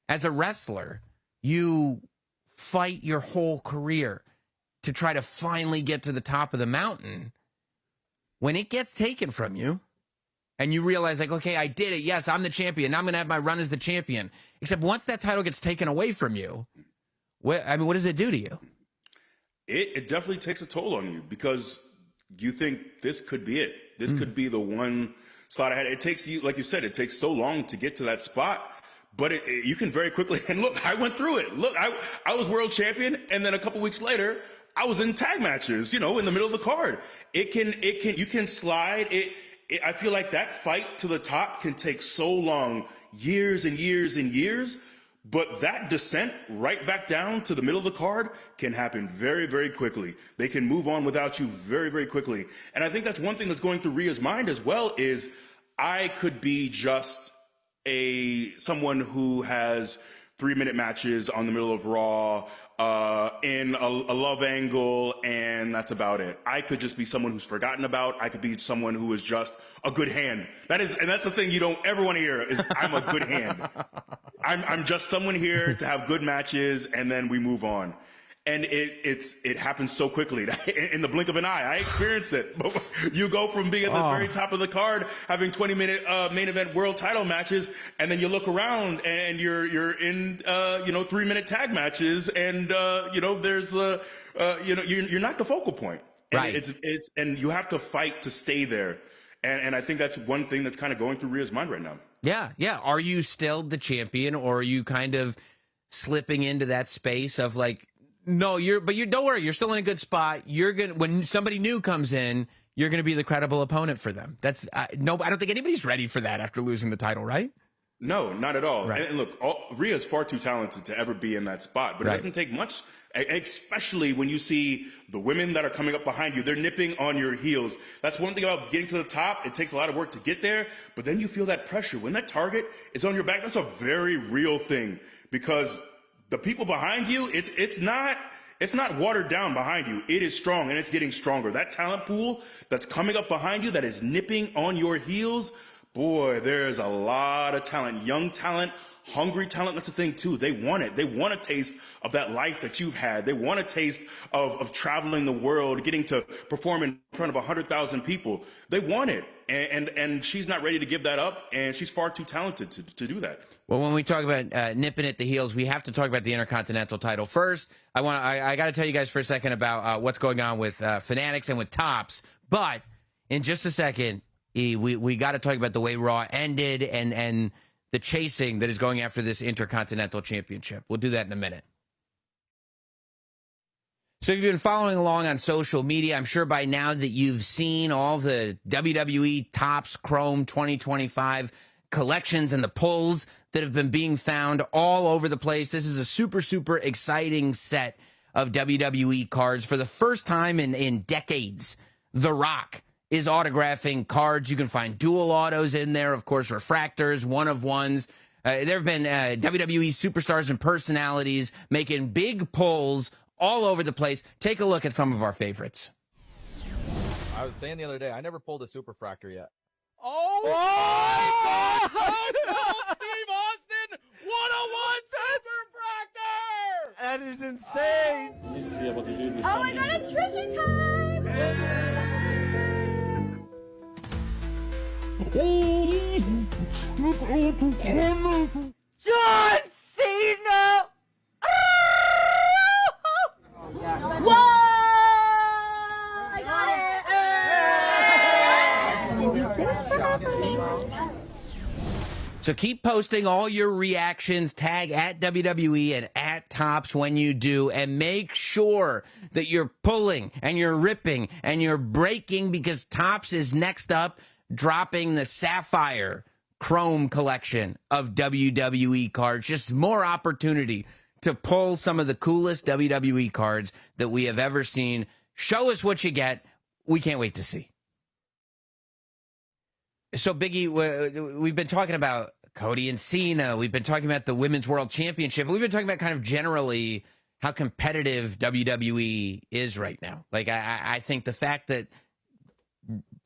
as a wrestler, you fight your whole career to try to finally get to the top of the mountain. When it gets taken from you, and you realize, like, okay, I did it. Yes, I'm the champion. Now I'm going to have my run as the champion. Except once that title gets taken away from you, what does it do to you? It definitely takes a toll on you because you think this could be it. This could be the one slot I had. It takes you, like you said, it takes so long to get to that spot, but you can very quickly, and look, I went through it. Look, I was world champion, and then a couple weeks later, I was in tag matches, you know, in the middle of the card. You can slide. I feel like that fight to the top can take so long, years and years and years. But that descent right back down to the middle of the card can happen very, very quickly. They can move on without you very, very quickly. And I think that's one thing that's going through Rhea's mind as well is I could be just someone who has 3-minute matches on the middle of Raw, in a love angle, and that's about it. I could just be someone who's forgotten about. I could be someone who is just a good hand. And that's the thing you don't ever want to hear is I'm a good hand. I'm just someone here to have good matches, and then we move on. And it happens so quickly in the blink of an eye. I experienced it. You go from being at the very top of the card, having 20-minute main event world title matches, and then you look around and you're in 3-minute tag matches, and there's you're not the focal point. And right. And you have to fight to stay there. And I think that's one thing that's kind of going through Rhea's mind right now. Yeah. Are you still the champion, or are you kind of slipping into that space of like, no, don't worry, you're still in a good spot. When somebody new comes in, you're going to be the credible opponent for them. That's no, I don't think anybody's ready for that after losing the title, right? No, not at all. Right. And look, Rhea's far too talented to ever be in that spot, but Right. it doesn't take much, especially when you see the women that are coming up behind you. They're nipping on your heels. That's one thing about getting to the top. It takes a lot of work to get there, but then you feel that pressure. When that target is on your back, that's a very real thing, because the people behind you, it's not watered down behind you. It is strong, and it's getting stronger. That talent pool that's coming up behind you, that is nipping on your heels, boy, there's a lot of talent, young talent, hungry talent. That's the thing too. They want it. They want a taste of that life that you've had. They want a taste of traveling the world, getting to perform in front of 100,000 people. They want it. And she's not ready to give that up, and she's far too talented to do that. Well, when we talk about nipping at the heels, we have to talk about the Intercontinental title. First, I got to tell you guys for a second about what's going on with Fanatics and with Tops. But in just a second, we got to talk about the way Raw ended and the chasing that is going after this Intercontinental Championship. We'll do that in a minute. So if you've been following along on social media, I'm sure by now that you've seen all the WWE Topps Chrome 2025 collections and the pulls that have been being found all over the place. This is a super, super exciting set of WWE cards. For the first time in decades, The Rock is autographing cards. You can find dual autos in there, of course, refractors, one-of-ones. There have been WWE superstars and personalities making big pulls all over the place. Take a look at some of our favorites. I was saying the other day, I never pulled a superfractor yet. Oh my God! Steve Austin, 101 superfractor! That is insane. Used to be able to do this. Oh my God, it's treasure time! John Cena. Whoa! I got it! So keep posting all your reactions, tag at WWE and at Tops when you do, and make sure that you're pulling and you're ripping and you're breaking, because Tops is next up, dropping the Sapphire Chrome collection of WWE cards. Just more opportunity to pull some of the coolest WWE cards that we have ever seen. Show us what you get. We can't wait to see. So, Biggie, we've been talking about Cody and Cena. We've been talking about the Women's World Championship. We've been talking about kind of generally how competitive WWE is right now. Like, I think the fact that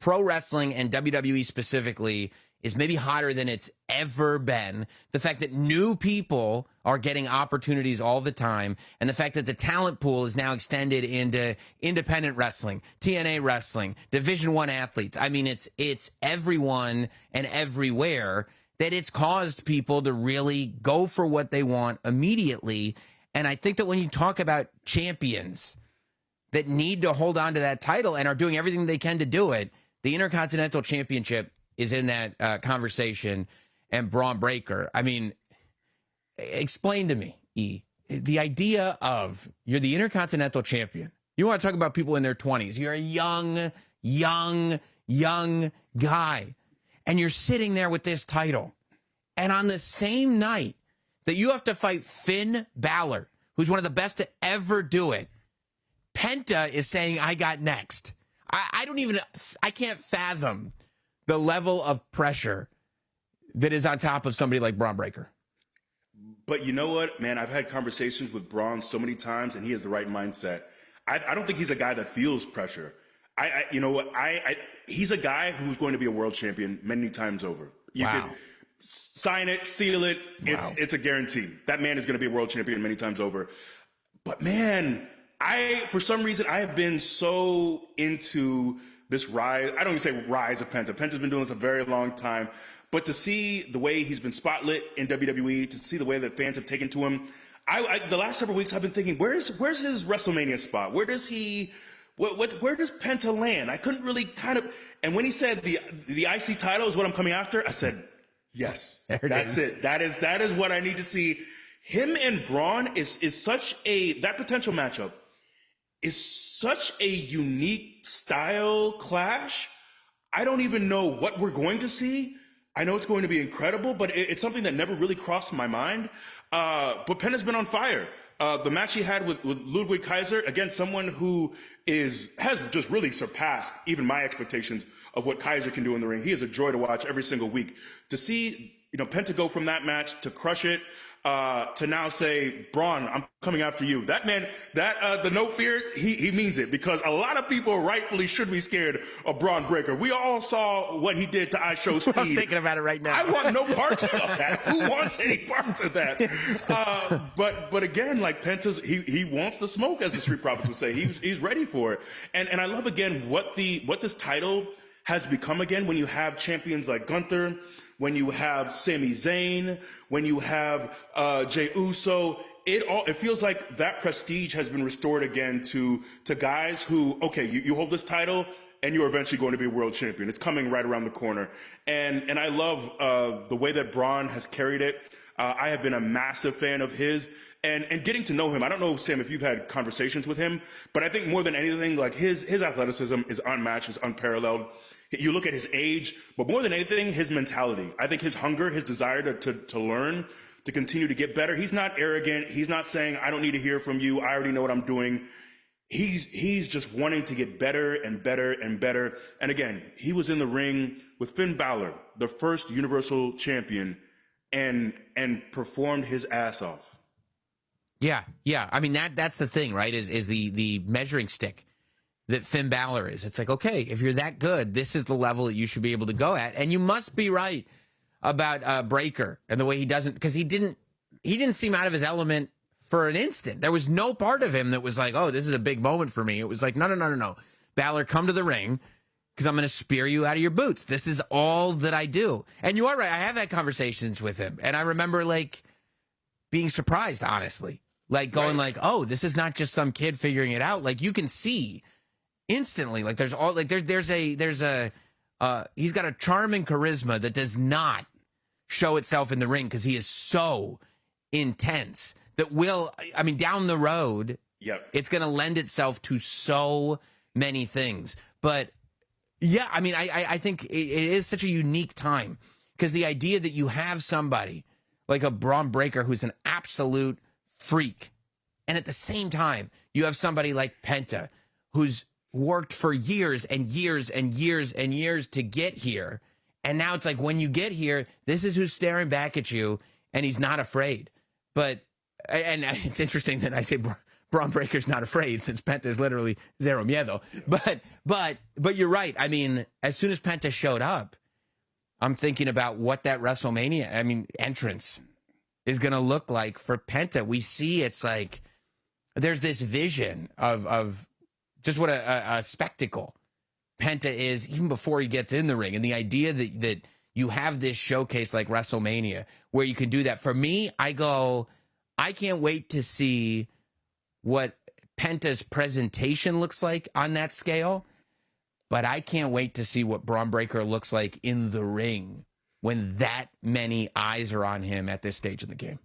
pro wrestling and WWE specifically is maybe hotter than it's ever been. The fact that new people are getting opportunities all the time, and the fact that the talent pool is now extended into independent wrestling, TNA wrestling, Division I athletes. I mean, it's everyone and everywhere, that it's caused people to really go for what they want immediately. And I think that when you talk about champions that need to hold on to that title and are doing everything they can to do it, the Intercontinental Championship is in that conversation. And Braun Breaker, I mean, explain to me, E, the idea of you're the Intercontinental Champion. You want to talk about people in their 20s. You're a young guy. And you're sitting there with this title. And on the same night that you have to fight Finn Balor, who's one of the best to ever do it, Penta is saying, I got next. I can't fathom the level of pressure that is on top of somebody like Braun Breaker. But you know what, man? I've had conversations with Braun so many times, and he has the right mindset. I don't think he's a guy that feels pressure. You know what? He's a guy who's going to be a world champion many times over. You could sign it, seal it. It's a guarantee. That man is going to be a world champion many times over. But man, for some reason, I have been so into this rise. I don't even say rise of Penta. Penta's been doing this a very long time. But to see the way he's been spotlit in WWE, to see the way that fans have taken to him, the last several weeks I've been thinking, where's his WrestleMania spot? Where does Penta land? I couldn't really and when he said the IC title is what I'm coming after, I said, yes, that's it. That is what I need to see. Him and Braun is such that potential matchup is such a unique style clash. I don't even know what we're going to see. I know it's going to be incredible, but it's something that never really crossed my mind. But Penn has been on fire. The match he had with Ludwig Kaiser, again, someone who has just really surpassed even my expectations of what Kaiser can do in the ring. He is a joy to watch every single week. To see, Penn to go from that match to crush it, to now say, Braun, I'm coming after you. That man, the no fear, he means it, because a lot of people rightfully should be scared of Braun Breaker. We all saw what he did to iShow Speed. I'm thinking about it right now. I want no parts of that. Who wants any parts of that? But again, like Penta's, he wants the smoke, as the Street Profits would say. He's ready for it. And I love again what this title has become again when you have champions like Gunther, when you have Sami Zayn, when you have Jey Uso. It feels like that prestige has been restored again to guys who, okay, you hold this title and you're eventually going to be a world champion. It's coming right around the corner. And I love the way that Braun has carried it. I have been a massive fan of his. And getting to know him, I don't know, Sam, if you've had conversations with him, but I think more than anything, like his athleticism is unmatched, is unparalleled. You look at his age, but more than anything, his mentality. I think his hunger, his desire to learn, to continue to get better. He's not arrogant. He's not saying, I don't need to hear from you. I already know what I'm doing. He's just wanting to get better and better and better. And again, he was in the ring with Finn Balor, the first Universal Champion, and performed his ass off. Yeah. I mean, that's the thing, right? Is the measuring stick that Finn Balor is. It's like, okay, if you're that good, this is the level that you should be able to go at. And you must be right about Breaker and the way he doesn't, because he didn't seem out of his element for an instant. There was no part of him that was like, oh, this is a big moment for me. It was like, no. Balor, come to the ring, because I'm going to spear you out of your boots. This is all that I do. And you are right. I have had conversations with him. And I remember like being surprised, honestly. Like going Right. like, oh, this is not just some kid figuring it out. Like you can see instantly, like there's all like there's a he's got a charm and charisma that does not show itself in the ring because he is so intense that down the road, Yep. it's going to lend itself to so many things. But yeah, I mean, I think it is such a unique time because the idea that you have somebody like a Braun Breaker who's an absolute freak, and at the same time you have somebody like Penta who's worked for years and years and years and years to get here, and now it's like when you get here, this is who's staring back at you, and he's not afraid. And it's interesting that I say Braun Breaker's not afraid, since Penta is literally zero miedo. But you're right. I mean, as soon as Penta showed up, I'm thinking about what that WrestleMania, entrance is going to look like for Penta. We see it's like there's this vision of just what a spectacle Penta is even before he gets in the ring. And the idea that you have this showcase like WrestleMania where you can do that. For me, I can't wait to see what Penta's presentation looks like on that scale. But I can't wait to see what Braun Breaker looks like in the ring when that many eyes are on him at this stage of the game.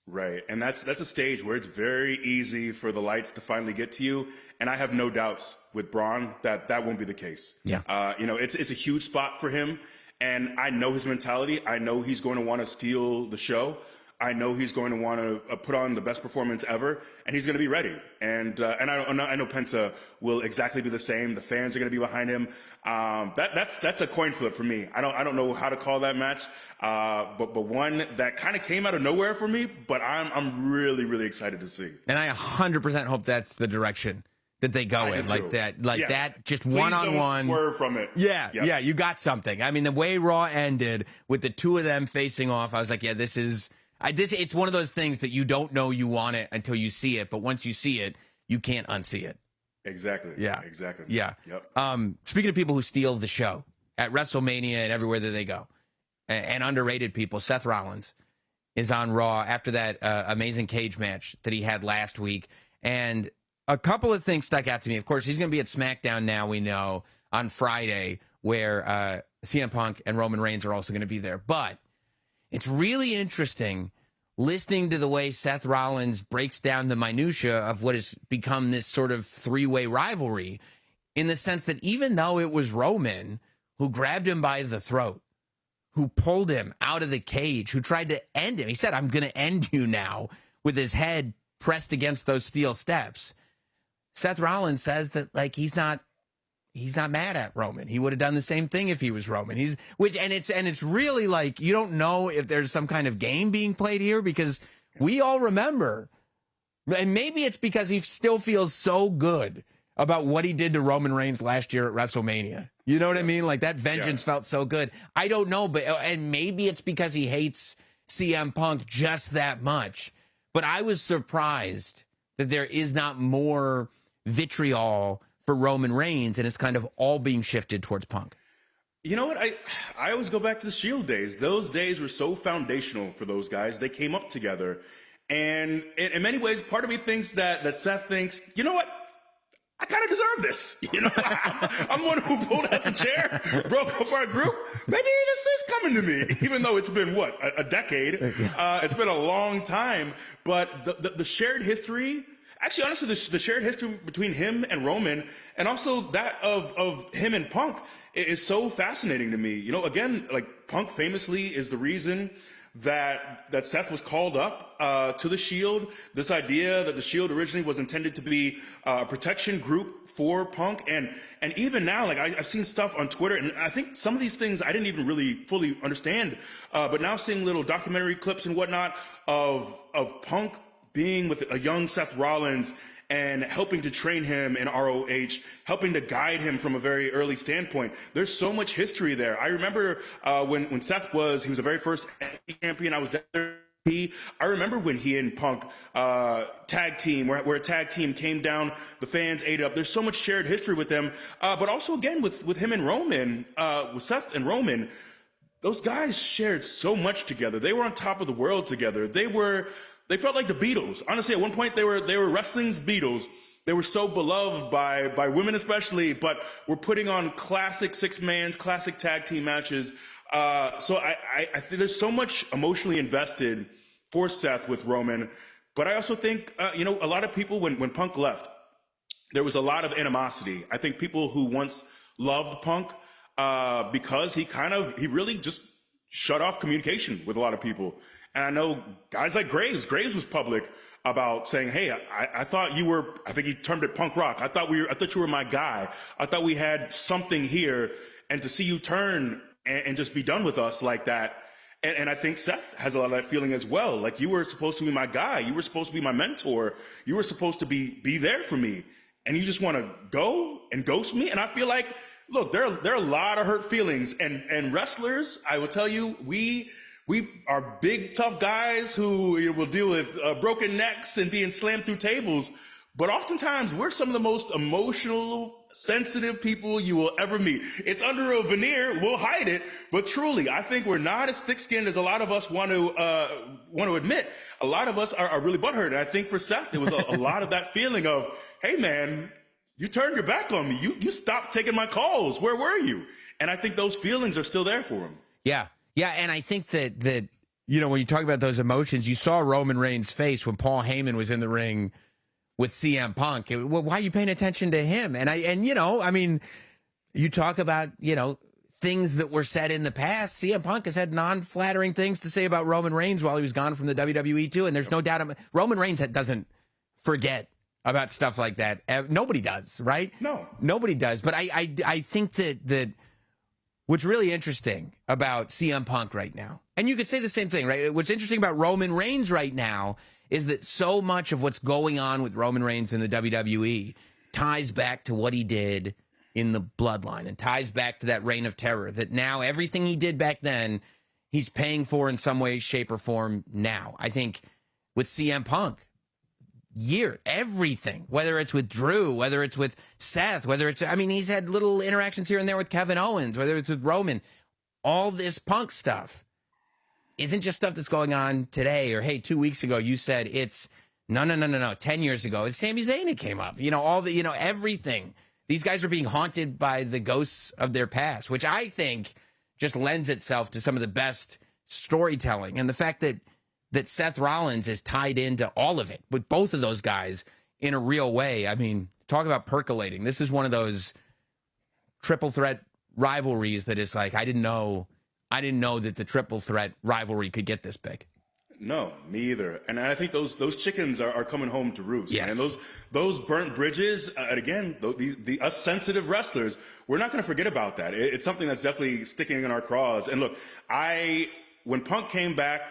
Right. And that's a stage where it's very easy for the lights to finally get to you. And I have no doubts with Braun that won't be the case. Yeah. It's a huge spot for him. And I know his mentality. I know he's going to want to steal the show. I know he's going to want to put on the best performance ever, and he's going to be ready. And I know Penta will exactly be the same. The fans are going to be behind him. That's a coin flip for me. I don't know how to call that match, but one that kind of came out of nowhere for me. But I'm really, really excited to see. And I 100% hope that's the direction that they go in, like that, just Please one-on-one. don't swerve from it. Yeah, Yep. yeah, you got something. I mean, the way Raw ended with the two of them facing off, I was like, yeah, it's one of those things that you don't know you want it until you see it, but once you see it, you can't unsee it. Exactly. Yeah. Exactly. Yeah. Yep. Speaking of people who steal the show at WrestleMania and everywhere that they go, and underrated people, Seth Rollins is on Raw after that amazing cage match that he had last week, and a couple of things stuck out to me. Of course, he's going to be at SmackDown now, we know, on Friday, where CM Punk and Roman Reigns are also going to be there. But it's really interesting listening to the way Seth Rollins breaks down the minutia of what has become this sort of three-way rivalry, in the sense that even though it was Roman who grabbed him by the throat, who pulled him out of the cage, who tried to end him, he said, "I'm going to end you now," with his head pressed against those steel steps. Seth Rollins says that, like, he's not mad at Roman. He would have done the same thing if he was Roman. It's really like, you don't know if there's some kind of game being played here, because we all remember, and maybe it's because he still feels so good about what he did to Roman Reigns last year at WrestleMania. You know what I mean? Like, that vengeance felt so good. I don't know, and maybe it's because he hates CM Punk just that much. But I was surprised that there is not more vitriol for Roman Reigns, and it's kind of all being shifted towards Punk. You know what? I always go back to the Shield days. Those days were so foundational for those guys. They came up together. And in many ways, part of me thinks that Seth thinks, you know what? I kind of deserve this. You know, I'm the one who pulled out the chair, broke up our group. Maybe this is coming to me, even though it's been, what, a decade? It's been a long time. But the shared history, actually, honestly, the shared history between him and Roman, and also that of him and Punk, is so fascinating to me. You know, again, like, Punk famously is the reason that Seth was called up to the Shield. This idea that the Shield originally was intended to be a protection group for Punk, and even now, like, I've seen stuff on Twitter, and I think some of these things I didn't even really fully understand, but now seeing little documentary clips and whatnot of Punk being with a young Seth Rollins and helping to train him in ROH, helping to guide him from a very early standpoint. There's so much history there. I remember when Seth he was the very first champion. I was there. I remember when he and Punk tag team, where a tag team came down, the fans ate up. There's so much shared history with them. But also, again, with him and Roman, with Seth and Roman, those guys shared so much together. They were on top of the world together. They felt like the Beatles. Honestly, at one point, they were wrestling's Beatles. They were so beloved by women especially, but were putting on classic six-mans, classic tag team matches. So I think there's so much emotionally invested for Seth with Roman. But I also think, a lot of people, when Punk left, there was a lot of animosity. I think people who once loved Punk, because he really just shut off communication with a lot of people. And I know guys like Graves was public about saying, "Hey, I thought I think he termed it punk rock. I thought you were my guy. I thought we had something here. And to see you turn and just be done with us like that." And I think Seth has a lot of that feeling as well. Like, you were supposed to be my guy. You were supposed to be my mentor. You were supposed to be there for me. And you just want to go and ghost me. And I feel like, look, there are a lot of hurt feelings, and wrestlers, I will tell you, we are big, tough guys who will deal with broken necks and being slammed through tables. But oftentimes, we're some of the most emotional, sensitive people you will ever meet. It's under a veneer. We'll hide it. But truly, I think we're not as thick-skinned as a lot of us want to admit. A lot of us are really butthurt. And I think for Seth, there was a lot of that feeling of, hey, man, you turned your back on me. You stopped taking my calls. Where were you? And I think those feelings are still there for him. Yeah. Yeah, and I think that when you talk about those emotions, you saw Roman Reigns' face when Paul Heyman was in the ring with CM Punk. Well, why are you paying attention to him? You talk about, things that were said in the past. CM Punk has had non-flattering things to say about Roman Reigns while he was gone from the WWE too, and there's no doubt Roman Reigns doesn't forget about stuff like that. Nobody does, right? No. Nobody does. But I think that what's really interesting about CM Punk right now, and you could say the same thing, right? What's interesting about Roman Reigns right now is that so much of what's going on with Roman Reigns in the WWE ties back to what he did in the Bloodline and ties back to that reign of terror, that now everything he did back then, he's paying for in some way, shape, or form now. I think with CM Punk, everything, whether it's with Drew, whether it's with Seth, he's had little interactions here and there with Kevin Owens, whether it's with Roman, all this Punk stuff isn't just stuff that's going on today, or, hey, 2 weeks ago you said it's no. 10 years ago, it's Sami Zayn that came up, everything. These guys are being haunted by the ghosts of their past, which I think just lends itself to some of the best storytelling. And the fact that that Seth Rollins is tied into all of it with both of those guys in a real way. I mean, talk about percolating. This is one of those triple threat rivalries that is like, I didn't know that the triple threat rivalry could get this big. No, me either. And I think those chickens are coming home to roost. Yes. And those burnt bridges, and again, us sensitive wrestlers, we're not going to forget about that. It's something that's definitely sticking in our craws. And look, when Punk came back,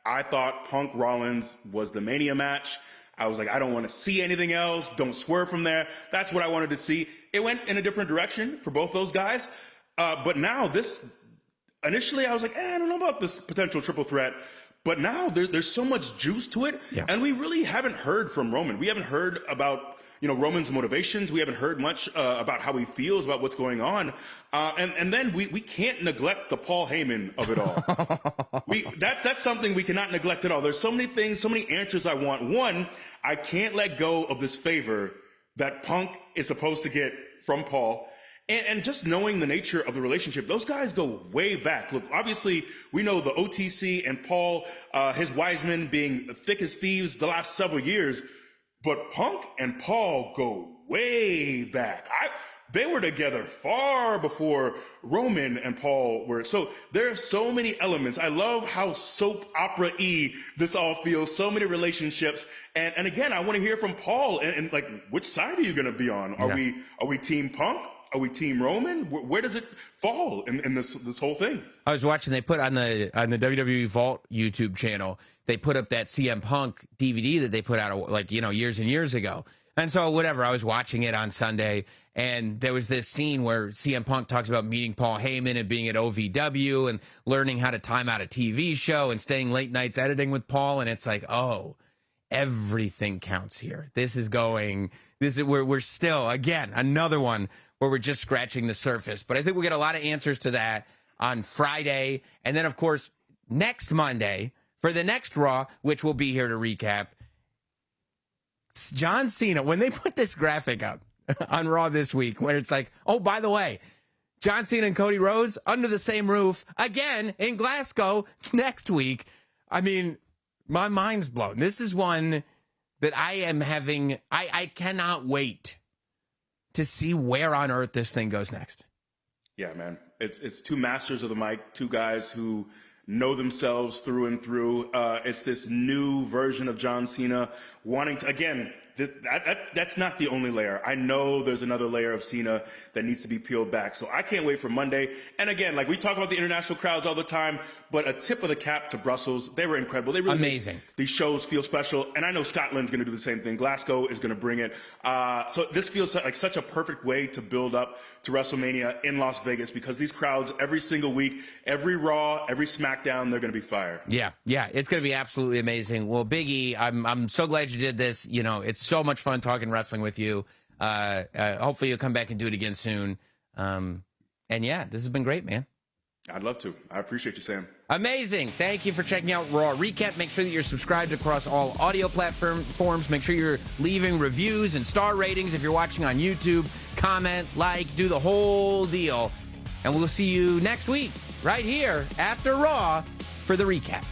I thought Punk Rollins was the Mania match. I was like, I don't want to see anything else. Don't swerve from there. That's what I wanted to see. It went in a different direction for both those guys. But now initially I was like, I don't know about this potential triple threat. But now there's so much juice to it. Yeah. And we really haven't heard from Roman. We haven't heard about, Roman's motivations. We haven't heard much about how he feels about what's going on. And then we can't neglect the Paul Heyman of it all. That's something we cannot neglect at all. There's so many things, so many answers I want. One, I can't let go of this favor that Punk is supposed to get from Paul. And just knowing the nature of the relationship, those guys go way back. Look, obviously, we know the OTC and Paul, his Wiseman being thick as thieves the last several years. But Punk and Paul go way back. They were together far before Roman and Paul were. So there are so many elements. I love how soap opera-y this all feels. So many relationships. And again, I want to hear from Paul and like, which side are you going to be on? Are we team Punk? Are we team Roman? Where does it fall in this whole thing? I was watching, they put on the WWE Vault YouTube channel, they put up that CM Punk DVD that they put out like, years and years ago. And so whatever, I was watching it on Sunday, and there was this scene where CM Punk talks about meeting Paul Heyman and being at OVW and learning how to time out a TV show and staying late nights editing with Paul. And it's like, oh, everything counts here. We're still, again, another one where we're just scratching the surface. But I think we'll get a lot of answers to that on Friday. And then, of course, next Monday for the next Raw, which we'll be here to recap. John Cena, when they put this graphic up on Raw this week, when it's like, oh, by the way, John Cena and Cody Rhodes under the same roof again in Glasgow next week. I mean, my mind's blown. This is one that I am having, I cannot wait to see where on earth this thing goes next. Yeah, man. It's two masters of the mic, two guys who know themselves through and through. It's this new version of John Cena wanting to, again, that's not the only layer. I know there's another layer of Cena that needs to be peeled back. So I can't wait for Monday. And again, like we talk about the international crowds all the time, but a tip of the cap to Brussels. They were incredible. They really amazing. Made these shows feel special. And I know Scotland's going to do the same thing. Glasgow is going to bring it. So this feels like such a perfect way to build up to WrestleMania in Las Vegas, because these crowds every single week, every Raw, every SmackDown, they're going to be fire. Yeah, it's going to be absolutely amazing. Well, Big E, I'm so glad you did this. It's so much fun talking wrestling with you. Hopefully you'll come back and do it again soon. And yeah, this has been great, man. I'd love to. I appreciate you, Sam. Amazing. Thank you for checking out Raw Recap. Make sure that you're subscribed across all audio platforms. Make sure you're leaving reviews and star ratings if you're watching on YouTube. Comment, like, do the whole deal. And we'll see you next week right here after Raw for the recap.